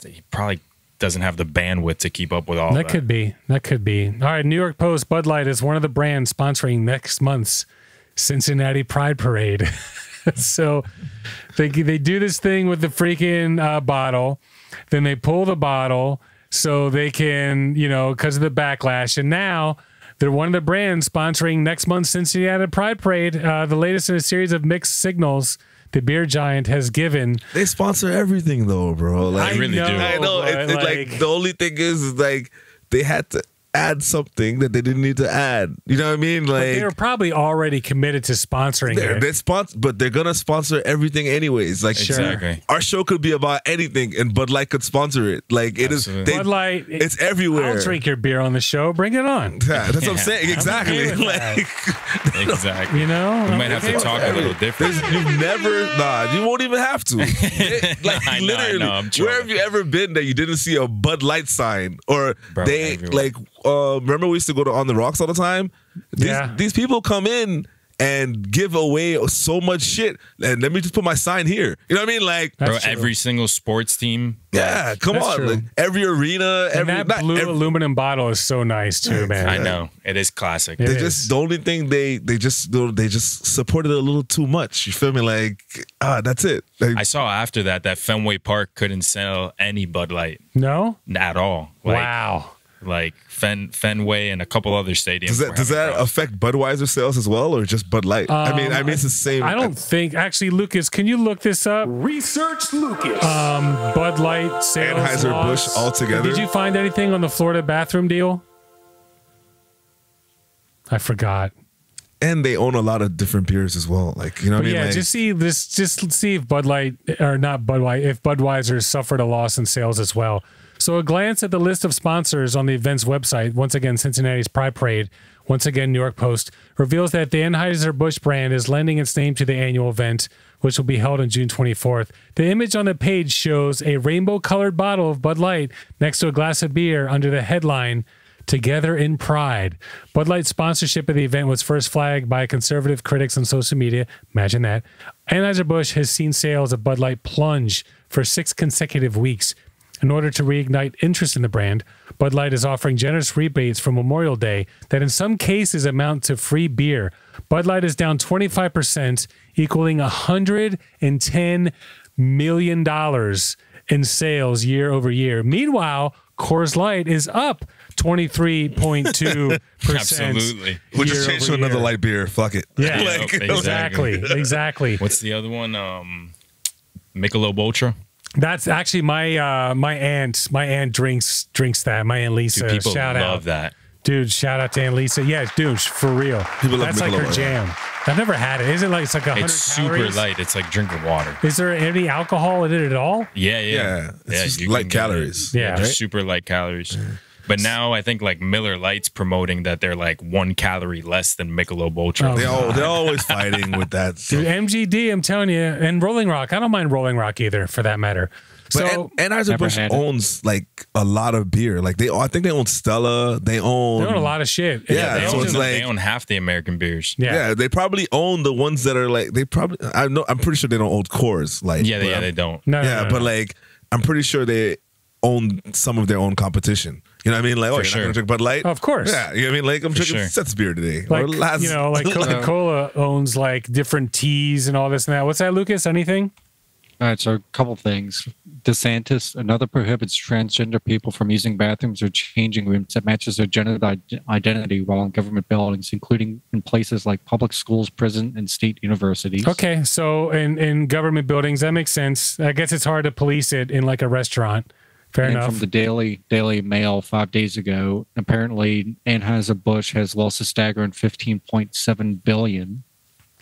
he probably doesn't have the bandwidth to keep up with all that.
That could be. All right, New York Post, Bud Light is one of the brands sponsoring next month's Cincinnati Pride Parade. So they do this thing with the freaking bottle. Then they pull the bottle so they can, because of the backlash. And now they're one of the brands sponsoring next month's Cincinnati Pride Parade, the latest in a series of mixed signals the beer giant has given.
They sponsor everything, though, bro. Like,
They really do.
I know. It's like the only thing is like they had to add something that they didn't need to add. You know what I mean? Like
they were probably already committed to sponsoring it.
They sponsor, but they're gonna sponsor everything anyways. Like
Exactly.
our show could be about anything, and Bud Light could sponsor it. Like it is.
Absolutely.
Bud Light,
it's everywhere.
I'll drink your beer on the show. Bring it on.
Yeah, that's what I'm saying. Exactly.
with that.
Like
Exactly.
You know,
We might have to talk a little different.
you've never. Nah, you won't even have to. Like
I know,
literally,
I'm
where have you ever been that you didn't see a Bud Light sign or
Bro,
they
everywhere.
like? Remember we used to go to On the Rocks all the time. These people come in and give away so much shit. And let me just put my sign here. You know what I mean? Like,
Bro,
That's true.
every single sports team.
yeah, come
That's
on.
true.
Like, every arena,
And that blue aluminum bottle is so nice too, man.
I know. It is classic.
It
They
is.
just the only thing they just supported it a little too much. You feel me? Like that's it. Like,
I saw after that Fenway Park couldn't sell any Bud Light
No?
at all. Like,
Wow.
Like Fenway and a couple other stadiums.
does
were
that
having problems.
affect Budweiser sales as well, or just Bud Light? I mean, it's the same.
I don't think actually, Lucas, can you look this up?
Research Lucas.
Bud Light sales.
Anheuser-Busch
loss.
altogether?
Did you find anything on the Florida bathroom deal? I forgot.
And they own a lot of different beers as well. Like, you know what
But
I mean?
yeah,
Like,
just see if Bud Light or not Budweiser, if Budweiser suffered a loss in sales as well. So a glance at the list of sponsors on the event's website, once again Cincinnati's Pride Parade, once again New York Post, reveals that the Anheuser-Busch brand is lending its name to the annual event, which will be held on June 24th. The image on the page shows a rainbow-colored bottle of Bud Light next to a glass of beer under the headline, Together in Pride. Bud Light's sponsorship of the event was first flagged by conservative critics on social media. Imagine that. Anheuser-Busch has seen sales of Bud Light plunge for 6 consecutive weeks. In order to reignite interest in the brand, Bud Light is offering generous rebates for Memorial Day that in some cases amount to free beer. Bud Light is down 25%, equaling $110 million in sales year over year. Meanwhile, Coors Light is up 23.2%.
Absolutely.
we'll just change to another light beer. Fuck it.
Yeah,
Like,
exactly.
What's the other one? Michelob Ultra.
That's actually my my aunt. My aunt drinks that. My aunt Lisa.
Dude, people
shout
love
out,
that.
dude. Shout out to Aunt Lisa. Yeah, dude, for real.
People love
That's like her
Michelob,
jam. I've never had it. Isn't it like it's like 100
It's super
calories?
light. It's like drinking water.
Is there any alcohol in it at all?
Yeah.
Yeah, it's just
you
light
can get it.
calories.
Yeah.
Just super light calories. But now I think like Miller Lite's promoting that they're like 1 calorie less than Michelob Ultra.
Oh,
They're always fighting with that. So.
Dude, MGD, I'm telling you, and Rolling Rock. I don't mind Rolling Rock either, for that matter.
But
So
Anheuser-Busch
Never had it.
owns like a lot of beer. Like I think they own Stella. They own
they own a lot of shit.
Yeah,
They
so
own,
it's
they
like
own half the American beers.
Yeah.
they probably own the ones that are like they probably. I'm pretty sure they don't own Coors. Like
Yeah, they don't.
No,
yeah,
no,
but
no.
like I'm pretty sure they own some of their own competition. You know what I mean? Like, oh, you're
sure.
not gonna drink Bud Light?
Of course.
Yeah, you know what I mean? Like I'm drinking
sure.
Seth's beer today.
like
or last,
like Coca-Cola owns like different teas and all this and that. What's that, Lucas? Anything?
All right, so a couple things. DeSantis, another prohibits transgender people from using bathrooms or changing rooms that matches their gender identity while in government buildings, including in places like public schools, prison, and state universities.
Okay, so in government buildings, that makes sense. I guess it's hard to police it in like a restaurant. Fair
And
enough.
from the Daily Mail 5 days ago, apparently Anheuser-Busch has lost a staggering $15.7 billion. in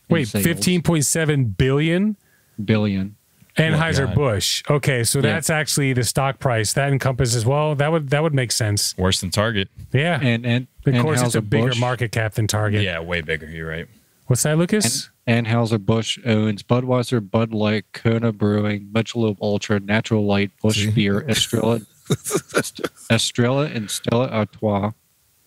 Wait,
sales.
15.7 billion?
billion.
Anheuser-Busch. Okay, so that's actually the stock price. That encompasses well. That would make sense.
Worse than Target.
Yeah.
And
of course, it's a bigger
Anheuser-Busch-
market cap than Target.
Yeah, way bigger. You're right.
What's that, Lucas?
Anheuser-Busch owns Budweiser, Bud Light, Kona Brewing, Michelob Ultra, Natural Light, Busch Beer, Estrella, and Stella Artois,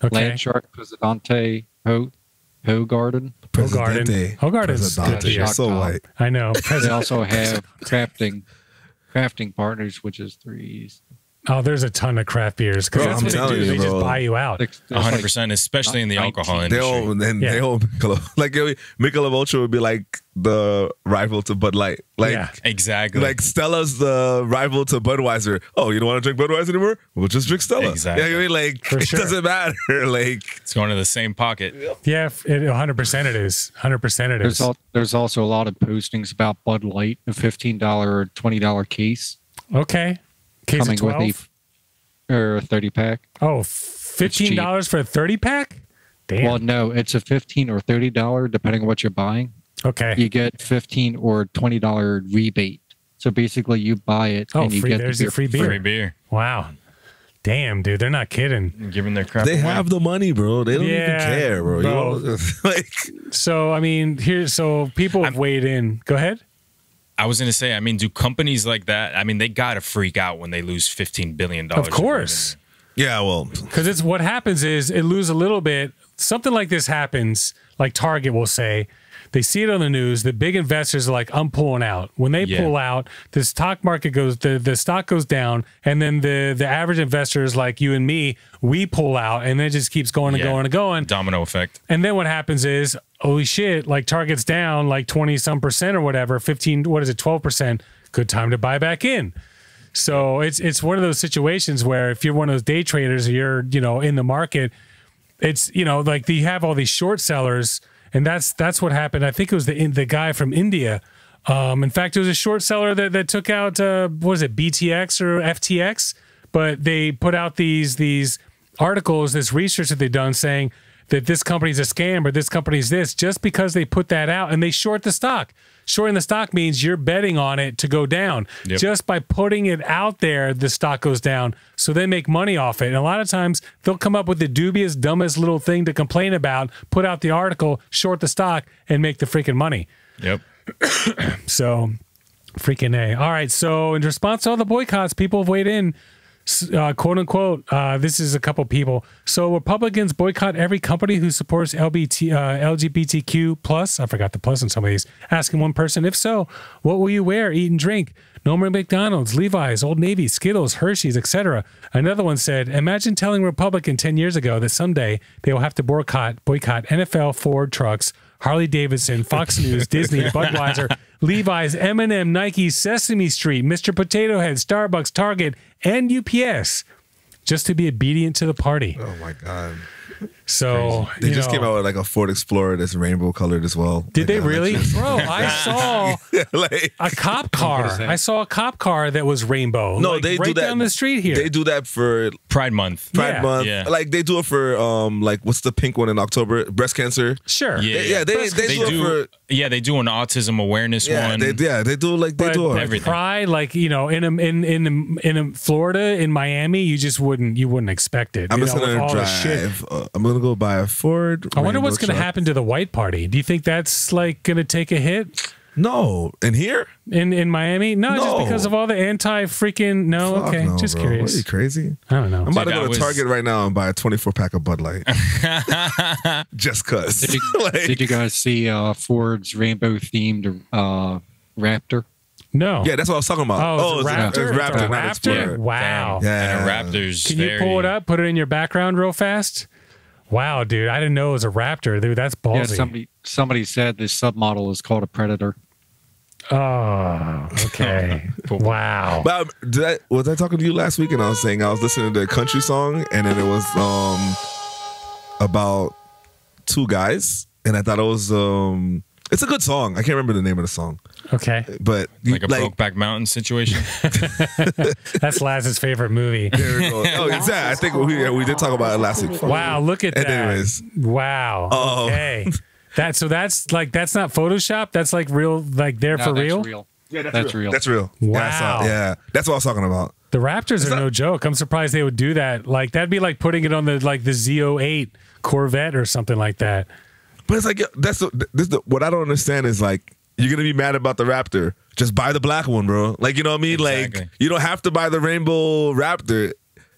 Okay.
Landshark, Presidente, Hoegaarden.
Presidente.
Hoegaarden's good
Presidente.
beer.
You're so white.
I know.
They also have crafting partners, which is threes.
Oh, there's a ton of craft beers. Because
Bro,
that's
I'm
what they
telling
do.
you,
They just
bro.
buy you out.
100%, especially in the alcohol
They
industry.
all and
Yeah.
they all Michelob Ultra would be like the rival to Bud Light. Like
Yeah.
Exactly.
like Stella's the rival to Budweiser. Oh, you don't want to drink Budweiser anymore? We'll just drink Stella.
Exactly.
Yeah, I mean, like
For
it
sure.
doesn't matter. Like
it's going to the same pocket.
Yeah, 100% it is. 100% it is.
There's also a lot of postings about Bud Light, a $15 or $20 case
Okay. Case of
coming
12?
with or a 30 pack.
Oh, $15 for a 30 pack? Damn.
Well, no, it's a $15 or $30 depending on what you're buying.
Okay.
You get $15 or $20 rebate. So basically, you buy it
Oh,
and you
free,
get
there's
the
your free beer.
Free beer.
Wow. Damn, dude, they're not kidding.
Giving their crap
they
away.
have the money, bro. They don't even
Yeah,
care, bro.
bro.
You know? Like
So, I mean, so people have weighed in. Go ahead.
I was going to say, I mean, do companies like that, I mean, they got to freak out when they lose $15 billion.
Of course.
yeah, well,
Because it's what happens is it lose a little bit. Something like this happens, like Target will say, they see it on the news. The big investors are like, I'm pulling out. When they
Yeah.
pull out, the stock market goes, the stock goes down, and then the average investors like you and me, we pull out, and then it just keeps going and
Yeah.
going and going.
Domino effect.
And then what happens is, holy shit, like Target's down like 20 some percent or whatever, 15, what is it, 12%. Good time to buy back in. So it's one of those situations where if you're one of those day traders or you're, in the market, it's, like you have all these short sellers, and that's what happened. I think it was the guy from India. In fact, it was a short seller that took out, what was it, BTX or FTX? But they put out these articles, this research that they've done saying that this company's a scam or this company's this, just because they put that out and they short the stock. Shorting the stock means you're betting on it to go down.
Yep.
Just by putting it out there, the stock goes down. So they make money off it. And a lot of times they'll come up with the dubious, dumbest little thing to complain about, put out the article, short the stock, and make the freaking money.
Yep.
So freaking A. All right. So in response to all the boycotts, people have weighed in. Quote unquote, this is a couple people. So Republicans boycott every company who supports LGBTQ plus. I forgot the plus in some of these. Asking one person, if so, what will you wear, eat, and drink? No more McDonald's, Levi's, Old Navy, Skittles, Hershey's, etc. Another one said, imagine telling a Republican 10 years ago that someday they will have to boycott NFL, Ford trucks, Harley Davidson, Fox News, Disney, Budweiser, Levi's, M&M, Nike, Sesame Street, Mr. Potato Head, Starbucks, Target, and UPS, just to be obedient to the party.
oh my god.
So
They just came out with like a Ford Explorer that's rainbow colored as well.
Did they
Like,
really? Bro, I saw
like,
a cop car. I saw a cop car that was rainbow.
no,
like,
they
right
do that
down the street here.
They do that for
Pride Month.
Pride
Yeah.
Month.
Yeah.
Like they do it for like what's the pink one in October? Breast cancer.
Sure.
Yeah.
They do it for
Yeah, they do an autism awareness one.
They do like they
But
do it.
everything.
Pride, like in Florida, in Miami, you wouldn't expect it.
I'm
you
just
know, with
gonna
all the shit.
drive. I'm gonna go buy a Ford.
I wonder
rainbow
what's going to
truck.
happen to the white party. Do you think that's like going to take a hit
No, in here?
in Miami? No, just
No.
because of all the anti-freaking. No,
Fuck
okay,
no,
just
bro. What, are
curious.
you crazy?
I don't know.
I'm about to
Dude,
go
I
to
was-
Target right now and buy a 24 pack of Bud Light. Just cause.
Did
Like,
you guys see Ford's rainbow themed Raptor?
No.
yeah, that's what I was talking about.
Oh, it's a Raptor.
It's
It's a
Raptor, not
Raptor?
Explorer.
Wow.
Yeah.
And a Raptor's
Can you pull it up? Put it in your background real fast. Wow, dude! I didn't know it was a Raptor, dude. That's ballsy.
Yeah, somebody said this submodel is called a Predator.
Oh, okay. Wow.
But was I talking to you last week and I was saying I was listening to a country song and then it was about two guys and I thought it was it's a good song. I can't remember the name of the song.
Okay.
But
like a Brokeback Mountain situation.
That's Laz's favorite movie.
there we go. Oh, exactly. I think we did talk about it last week.
Wow, look at
And
that.
anyways.
Wow.
Oh.
Okay. That's not Photoshop. That's like real, like there for
that's
real.
real.
Yeah,
That's real.
That's real.
Wow.
Yeah, that's what I was talking about.
The Raptors are
that-
no joke. I'm surprised they would do that. Like that'd be like putting it on the Z08 Corvette or something like that.
But it's like what I don't understand is like you're gonna be mad about the Raptor. Just buy the black one, bro. Like you know what I mean?
Exactly.
Like you don't have to buy the rainbow Raptor.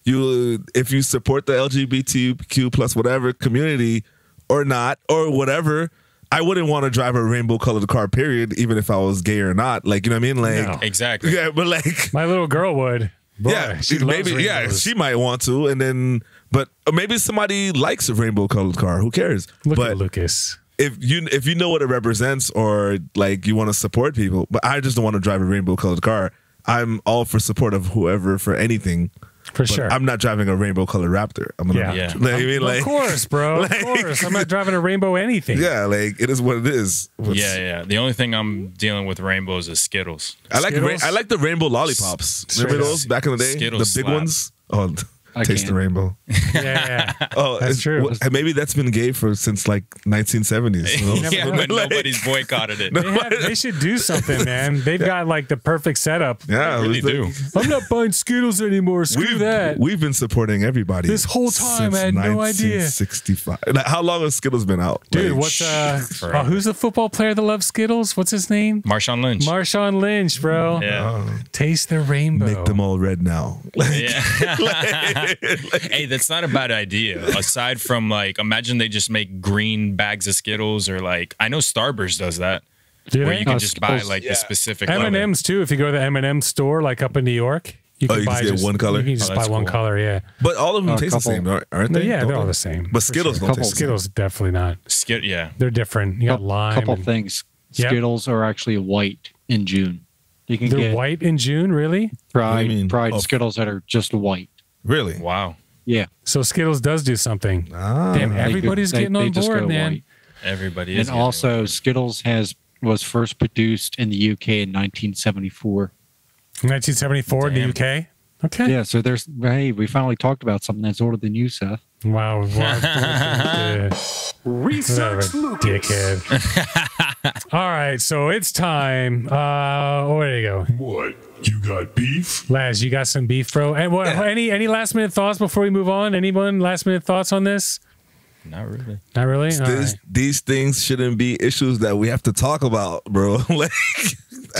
If you support the LGBTQ plus whatever community or not or whatever, I wouldn't want to drive a rainbow colored car. Period. Even if I was gay or not. Like you know what I mean? Like
No.
Exactly.
yeah, but like
My little girl would. Boy,
Yeah,
she loves
maybe. Yeah,
rainbows.
she might want to, and then, but maybe somebody likes a rainbow colored car. Who cares?
Look
but
at Lucas.
if you know what it represents, or like you want to support people, but I just don't want to drive a rainbow colored car. I'm all for support of whoever for anything.
For
But
sure.
I'm not driving a rainbow colored Raptor. I'm gonna,
Yeah.
like, I mean, like,
of course, bro.
like-
Of course. I'm not driving a rainbow anything.
yeah, like it is what it is.
Yeah. The only thing I'm dealing with rainbows is Skittles.
I like
Skittles?
I like the rainbow lollipops. Remember
Straight
those back in the day?
Skittles
the big
slap.
ones. Oh,
I
taste the
can't.
rainbow.
Yeah.
Oh,
That's
it's-
true.
Maybe that's been gay since like 1970s. You know?
never
Yeah,
know.
but
Like-
nobody's boycotted it.
They should do something, man. They've got like the perfect setup.
Yeah,
They really
it's like-
do.
I'm not buying Skittles anymore. Screw that.
We've been supporting everybody
This whole time,
since
I had no idea.
1965. Like, how long has Skittles been out?
Dude,
Like,
what's
Forever.
who's the football player that loves Skittles? What's his name?
Marshawn Lynch.
Marshawn Lynch, bro.
yeah.
Taste the rainbow.
make them all red now? Like,
Yeah. Hey, that's not a bad idea. Aside from like, imagine they just make green bags of Skittles, or like, I know Starburst does that,
Do
where
they?
you can
Oh,
just buy
Skittles,
like
yeah.
the specific color.
M&M's too. If you go to the M&M store, like up in New York, you
Oh,
can
you can
buy
get
just
one color?
You can just
Oh,
buy
that's
one
cool.
color. Yeah.
but all of them
A
taste the
couple-
same, aren't they?
Yeah,
Don't
they're all
they?
the same.
But
for
Skittles
sure.
don't taste the same.
Skittles definitely not.
Yeah.
They're different. You got lime.
couple
and-
things.
Yep.
Skittles are actually white in June. You can
They're
get
white in June, really?
What do you mean?
Pride
Oh.
Skittles that are just white.
Really?
Wow.
Yeah.
So Skittles does do something.
Ah.
Damn,
They-
everybody's
they-
getting
they
on
just
board,
go
man.
white.
Everybody is.
And
getting
also,
it.
Skittles was first produced in the UK in 1974.
1974 in the
Damn.
UK. Okay.
Yeah, so we finally talked about something that's older than you, Seth.
Wow.
Research Lucas.
Dickhead. All right, so it's time. Where do you go?
What? You got beef?
Laz, you got some beef, bro. And what? Any last minute thoughts before we move on? Anyone last minute thoughts on this?
Not really.
Not really. All right.
These things shouldn't be issues that we have to talk about, bro. Like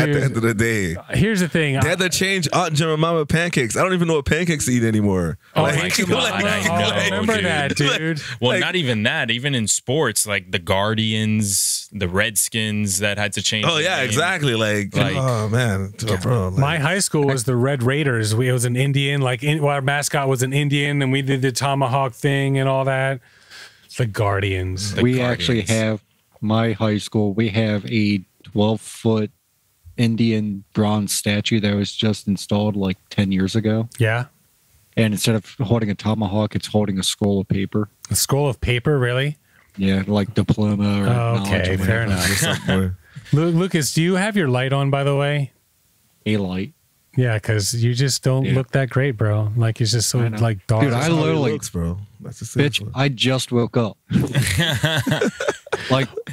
at
Dude.
the end of the day,
Here's the thing.
they had to change Aunt Jemima pancakes. I don't even know what pancakes to eat anymore.
Oh
Like-
my
God,
like-
I know,
I remember
dude.
that, dude.
Well,
Like-
not even that. Even in sports, like the Guardians, the Redskins that had to change.
Oh
their
yeah,
name.
exactly. Like,
Like-
oh man, bro. Like,
My high school was the Red Raiders. It was an Indian, our mascot was an Indian, and we did the tomahawk thing and all that. The Guardians.
The
we
Guardians.
actually have, my high school, we have a 12-foot Indian bronze statue that was just installed like 10 years ago.
Yeah.
And instead of holding a tomahawk, it's holding a scroll of paper.
A scroll of paper, really?
Yeah, like diploma or knowledge
Okay,
or
fair
whatever.
enough. Lucas, do you have your light on, by the way?
A light.
Yeah, because you just don't
Yeah.
look that great, bro. Like, it's just so,
I know.
like, dark.
Dude, I
That's how it
literally-
looks, bro. That's just
Bitch, I just woke up.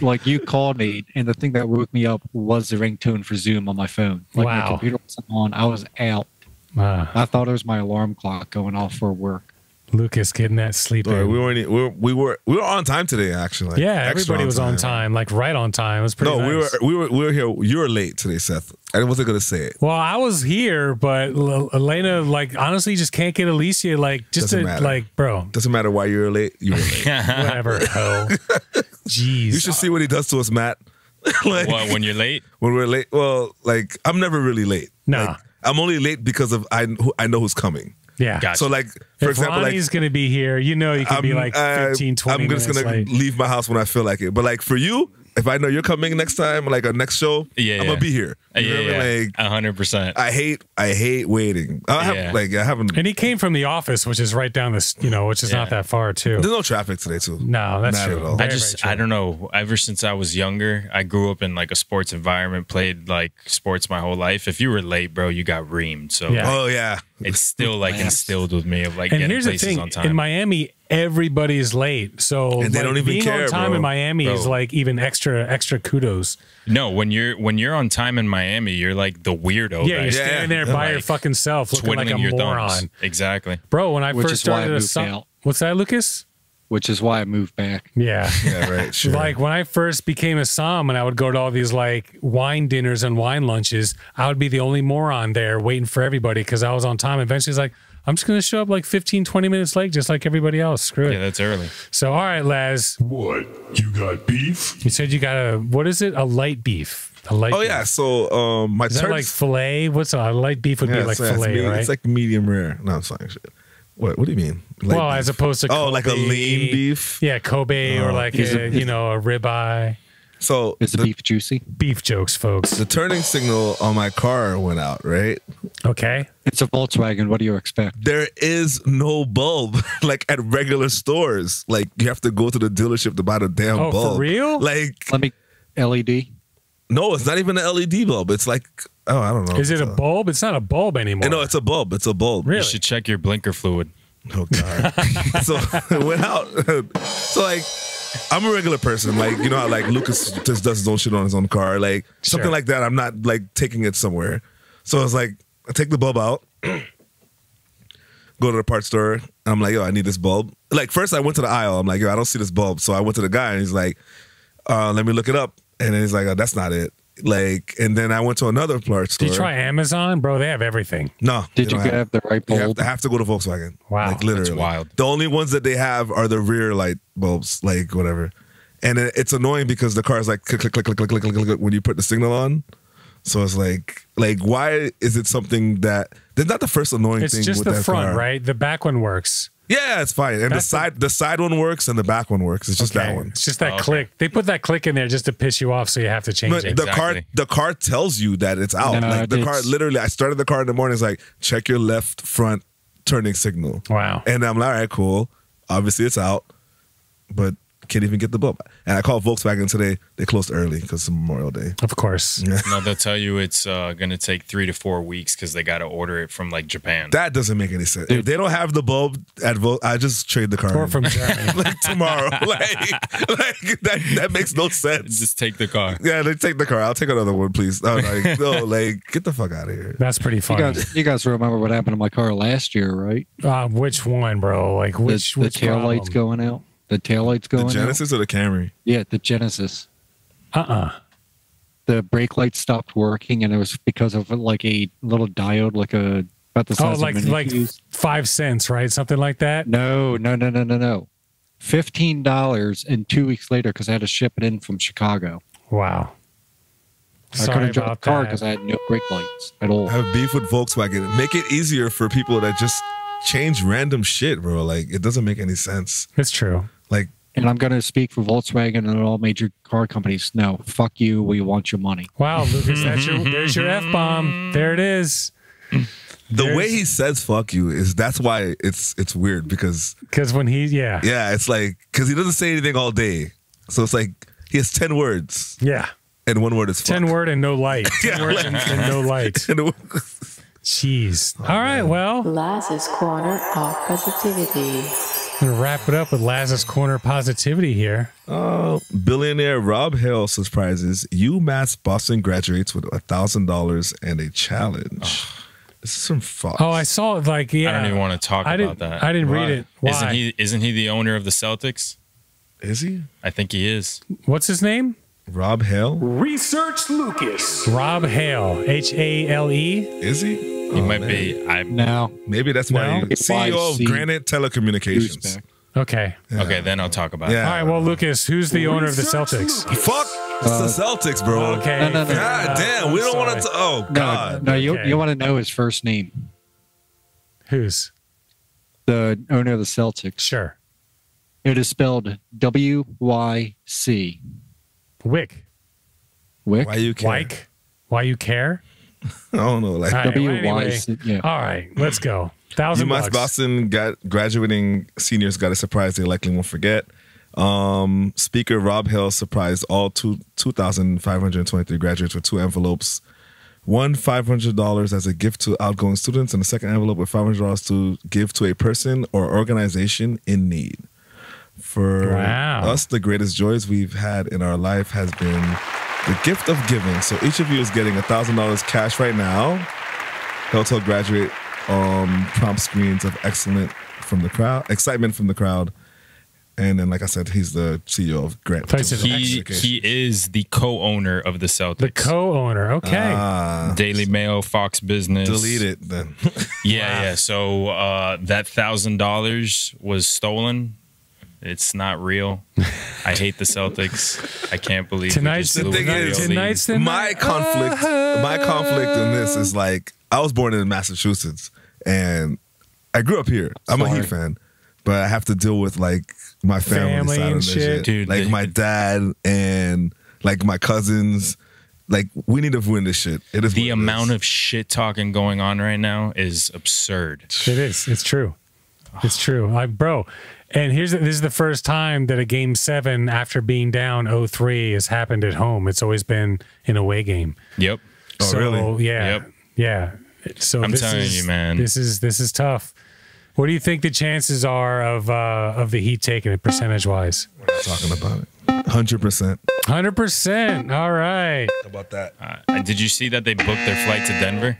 like you called me, and the thing that woke me up was the ringtone for Zoom on my phone. Like
Wow.
my computer wasn't on. I was out.
Ah,
I thought it was my alarm clock going off for work.
Lucas getting that sleep in.
we were on time today. Actually, like,
Yeah,
extra
everybody was on time, like right on time. It was pretty
No,
nice.
we were here. You were late today, Seth. I wasn't gonna say it.
Well, I was here, but Elena, like, honestly, just can't get Alicia, like, just
Doesn't
to,
matter.
like, bro,
Doesn't matter why you were late. You were late.
whatever, ho. Jeez.
You should see what he does to us, Matt. Like
What, when you're late?
when we're late. Well, like I'm never really late.
Nah.
Like, I'm only late because of I know who's coming.
Yeah.
Gotcha.
So like for
If
example, like
Ronnie's going to be here, you know you can be like 15, 20
I'm just
minutes
gonna
late.
leave my house when I feel like it. But like for you, if I know you're coming next time, like a next show,
Yeah,
I'm gonna be here. You know what I mean? Like
100%.
I hate waiting. I haven't.
And he came from the office, which is right down this, which is not
Yeah.
that far, too.
There's no traffic today too.
No, that's
Not
true.
at all.
Very,
I
very true.
I don't know. Ever since I was younger, I grew up in like a sports environment, played like sports my whole life. If you were late, bro, you got reamed. So
Yeah.
Oh yeah.
it's still like instilled with me of like
And
getting
here's the
places
thing:
on time.
in Miami, everybody's late, so
And they don't even
being
care,
on time
bro.
in Miami is
Bro.
like even extra kudos.
no, when you're on time in Miami, you're like the weirdo.
Yeah,
guy.
you're standing there by your
Like,
fucking self, looking like a
twiddling your
moron,
thumbs. Exactly.
bro. When I
Which
first
is why I
started
moved out.
what's that, Lucas?
Which is why I moved back.
Yeah.
Yeah, right. Sure.
Like when I first became a Som and I would go to all these like wine dinners and wine lunches, I would be the only moron there waiting for everybody because I was on time. Eventually, it's like, I'm just going to show up like 15, 20 minutes late, just like everybody else. Screw it.
Yeah, that's early.
So, all right, Laz,
What? You got beef?
you said you got what is it? A light beef. A light
Oh
beef.
yeah, so my
Is that like filet? What's a light beef would be like filet, right?
It's like medium rare. No, it's fine. Shit. What do you mean? Light
Well,
beef?
as opposed to Kobe,
like a lean beef.
Yeah, Kobe or like a ribeye.
So
Is the beef juicy?
Beef jokes, folks.
the turning signal on my car went out, right?
Okay.
It's a Volkswagen. What do you expect?
There is no bulb like at regular stores. Like you have to go to the dealership to buy the damn
Oh,
bulb.
for real?
Like
Let me LED.
no, it's not even an LED bulb. It's like I don't know.
Is it a bulb? It's not a bulb anymore.
No, it's a bulb. It's a bulb.
Really?
You should check your blinker fluid.
Oh god. So it went out. So like I'm a regular person. Like you know how like Lucas just does his own shit on his own car. Like something
Sure.
like that. I'm not like taking it somewhere. So it's like I take the bulb out, go to the parts store, and I'm like, yo, I need this bulb. Like first I went to the aisle. I'm like, yo, I don't see this bulb. So I went to the guy and he's like, let me look it up. And then he's like, oh, that's not it. Like, and then I went to another parts store.
Did you try Amazon? Bro, they have everything.
No.
Did
they
you
don't
have the right
You
bulb?
have to go to Volkswagen.
Wow.
Like literally.
That's wild.
The only ones that they have are the rear light bulbs, like whatever. And it's annoying because the car is like click, click, click, click, click, click, click, click when you put the signal on. So it's like why is it something that that's not the first annoying
It's
thing
just
with
the
that
front,
car.
right? The back one works.
Yeah, it's fine. And
That's
the side one works and the back one works. It's just that
Okay.
one.
It's just that
Oh, okay.
click. They put that click in there just to piss you off, so you have to change
But
it.
Exactly.
the car tells you that it's out.
No,
like the car
it's-
literally I started the car in the morning, it's like check your left front turning signal.
Wow.
And I'm like, all right, cool. Obviously it's out, but can't even get the bulb. And I called Volkswagen today. They closed early because it's Memorial Day.
Of course.
No, they'll tell you it's going to take 3 to 4 weeks because they got to order it from like Japan.
That doesn't make any sense. If they don't have the bulb at I just trade the car
Or
in.
from Germany.
like tomorrow. like that makes no sense.
Just take the car.
Yeah, they take the car. I'll take another one, please. I'm like, no, like get the fuck out of here.
That's pretty
You
funny.
guys remember what happened to my car last year, right?
Which one, bro? Like which
the tail lights
problem?
going out. The tail lights going
The Genesis or the Camry?
out. Yeah, the Genesis.
Uh-uh.
The brake lights stopped working, and it was because of like a little diode, like about the
Oh,
size
like
of a
like
fuse.
5 cents, right? Something like that.
No. $15, and 2 weeks later, because I had to ship it in from Chicago.
Wow.
I
Sorry
couldn't drive
about
the car
that.
because I had no brake lights at all.
I have beef with Volkswagen. Make it easier for people that just change random shit, bro. Like it doesn't make any sense.
It's true.
Like
And I'm going to speak for Volkswagen and all major car companies. No, fuck you. We want your money.
Wow, Lucas, there's your F-bomb. There it is.
the way he says "fuck you" that's why it's weird because
Because when yeah.
it's like because he doesn't say anything all day, so it's like he has 10 words
Yeah.
and one word is fuck.
10 word and no light. 10
Yeah,
words
like-
and no light. Jeez. All right, well,
Laz's Corner of Positivity.
I'm going to wrap it up with Laz's Corner Positivity here.
Billionaire Rob Hale surprises UMass Boston graduates with $1,000 and a challenge. This is some fuck.
Oh, I saw it. Like, yeah.
I don't even want to talk
I
about
didn't,
that.
I didn't read
Why?
it. Why?
Isn't he the owner of the Celtics?
Is he
I think he is.
What's his name?
Rob Hale?
Research Lucas.
Rob Hale. H-A-L-E.
Is he?
He might be.
No.
Maybe that's why.
No?
CEO of
YC.
Granite Telecommunications.
Douchebag.
Okay.
Okay, then I'll talk about
Yeah.
All right, well, Lucas, who's the owner of the Celtics?
Fuck it's the Celtics, bro.
Okay.
No.
God damn, we don't want to. Oh
No,
God.
no,
Okay.
you want to know his first name.
Who's?
The owner of the Celtics.
Sure.
It is spelled W-Y-C.
Wick.
Wick?
Why you care?
Wyke? Why you care?
I don't know. Like
All right, well,
W-Y-C. Yeah.
All right, let's go. $1,000
UMass
bucks.
Boston graduating seniors got a surprise they likely won't forget. Speaker Rob Hill surprised all 2,523 graduates with 2 envelopes. One $500 as a gift to outgoing students, and the second envelope with $500 to give to a person or organization in need. For
Wow.
us, the greatest joys we've had in our life has been the gift of giving. So each of you is getting $1,000 cash right now. Hotel graduate prompt screens of excitement from the crowd. And then, like I said, he's the CEO of Grant.
Place of
He is the co-owner of the Celtics.
The co-owner. Okay.
Daily Mail, Fox Business.
Delete it then.
Yeah. So that $1,000 was stolen. It's not real. I hate the Celtics. I can't believe
Tonight's
we just
the
blew
thing
a
is,
lead.
tonight's the
my
night.
conflict in this is like I was born in Massachusetts and I grew up here. I'm a Heat fan, but I have to deal with like my family side
and
of this
shit.
shit.
Dude,
like my dad and like my cousins. Like we need to win this shit. It is
The amount of shit talking going on right now is absurd.
It is. It's true. It's true. Bro, and this is the first time that a game 7 after being down 0-3 has happened at home. It's always been an away game.
Yep.
Oh,
So,
really?
Yeah.
Yep.
Yeah. So
I'm
this
telling
is,
you, man.
This is tough. What do you think the chances are of the Heat taking it percentage wise?
We're not talking about it. 100%.
100%. All right.
How about that?
Did you see that they booked their flight to Denver?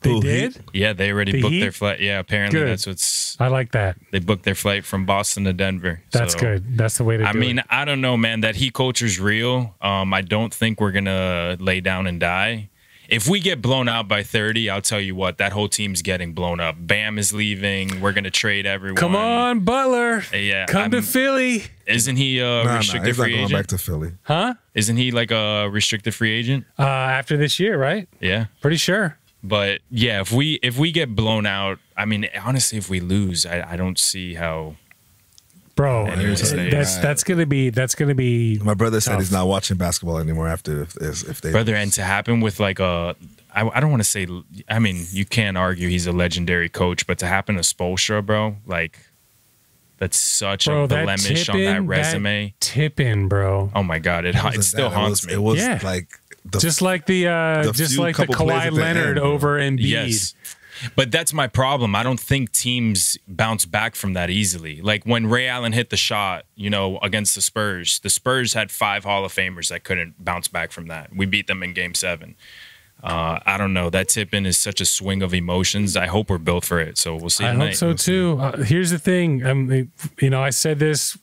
They
Who,
did?
Heat?
Yeah, they already
The
booked
Heat?
their flight. Yeah, apparently
Good.
that's what's.
I like that.
They booked their flight from Boston to Denver.
That's
So,
good. That's the way to do
I mean,
it.
I don't know, man. That Heat culture's real. I don't think we're gonna lay down and die. If we get blown out by 30, I'll tell you what, that whole team's getting blown up. Bam is leaving. We're gonna trade everyone.
Come on, Butler.
Yeah,
Come to Philly.
Isn't he a
Nah,
restricted
he's not
free
going
agent?
back to Philly.
Huh?
Isn't he like a restricted free agent?
After this year, right?
Yeah.
Pretty sure.
But yeah, if we get blown out, I mean, honestly, if we lose, I don't see how.
Bro,
Anyways,
that's gonna be
My brother said
Tough.
he's not watching basketball anymore after if they.
Brother, and to happen with like a, I don't want to say, I mean, you can't argue he's a legendary coach, but to happen to Spoelstra, bro, like that's such
bro,
a
that
blemish on that resume.
Tip in, bro.
Oh my God, it still haunts me.
It was
Yeah.
like the
Just like the
couple plays
Kawhi
at the
Leonard
end, bro.
over Embiid.
Yes. But that's my problem. I don't think teams bounce back from that easily. Like when Ray Allen hit the shot, against the Spurs had 5 Hall of Famers that couldn't bounce back from that. We beat them in Game 7. I don't know. That tip-in is such a swing of emotions. I hope we're built for it. So we'll see
I
tonight.
hope so too. Here's the thing. I said this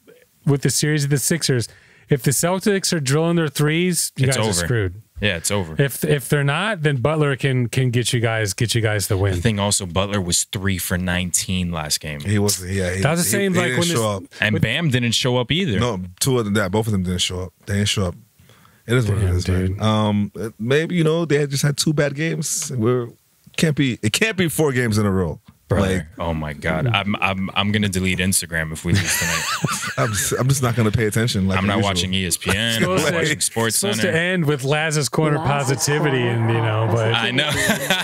with the series of the Sixers. If the Celtics are drilling their threes, you
It's
guys are
over.
screwed.
Yeah, it's over.
If they're not, then Butler can get you guys the win.
The thing also, Butler was 3 for 19 last game.
He was. Yeah,
That was the same,
He
like,
didn't
when this-
show up.
And Bam didn't show up either.
No, 2 of them. Both of them didn't show up. They didn't show up. It is what it
Damn,
is,
dude.
man. Maybe they had just had 2 bad games. It can't be 4 games in a row.
Brother.
Like
Oh my God. I'm gonna delete Instagram if we lose tonight.
I'm just not going to pay attention. Like
I'm not
usual.
watching ESPN. I'm
Supposed
not
to-
watching Sports
supposed
Center.
to end with Laz's corner positivity, and but
I know.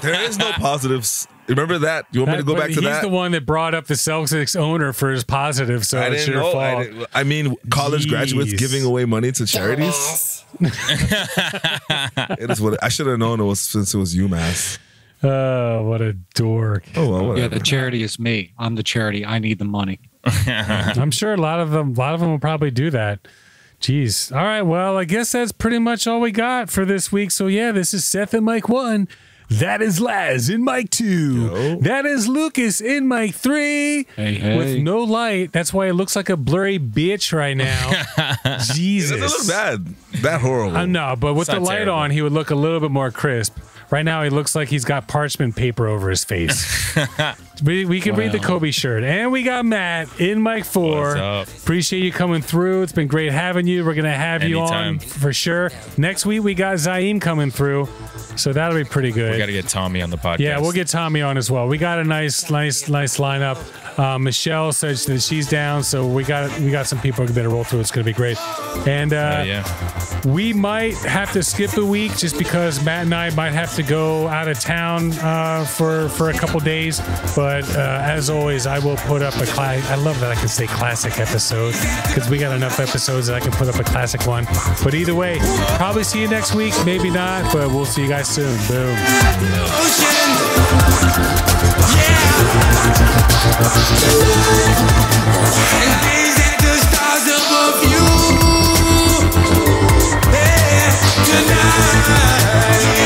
There is no positives. Remember that? You want me to go
but
back to
he's
that?
the one that brought up the Celtics owner for his positive, so
I
it's
didn't
your
know.
fault.
I mean, college graduates
Jeez.
giving away money to charities. It is what I should have known. It was since it was UMass.
Oh, what a dork!
Oh well, whatever.
Yeah, the charity is me. I'm the charity. I need the money.
I'm sure a lot of them will probably do that. Jeez. All right. Well, I guess that's pretty much all we got for this week. So yeah, this is Seth and Mike 1. That is Laz in Mike 2.
Yo.
That is Lucas in Mike 3.
Hey.
With no light. That's why it looks like a blurry bitch right now.
It
Jesus.
doesn't look bad. That horrible.
No, but with
It's
the
not
light
terrible.
on, he would look a little bit more crisp. Right now, he looks like he's got parchment paper over his face. we can read the Kobe shirt. And we got Matt in Mike 4.
What's up?
Appreciate you coming through. It's been great having you. We're going to have you on
Anytime.
for sure. Next week, we got Zaim coming through. So that'll be pretty good.
We got to get Tommy on the podcast.
Yeah, we'll get Tommy on as well. We got a nice lineup. Michelle says that she's down, so we got some people that roll through. It's going to be great. And we might have to skip a week just because Matt and I might have to go out of town for a couple days. But as always, I will put up a I love that I can say classic episode because we got enough episodes that I can put up a classic one. But either way, probably see you next week. Maybe not, but we'll see you guys soon. Boom.
And gaze at the stars above you. Yeah, tonight.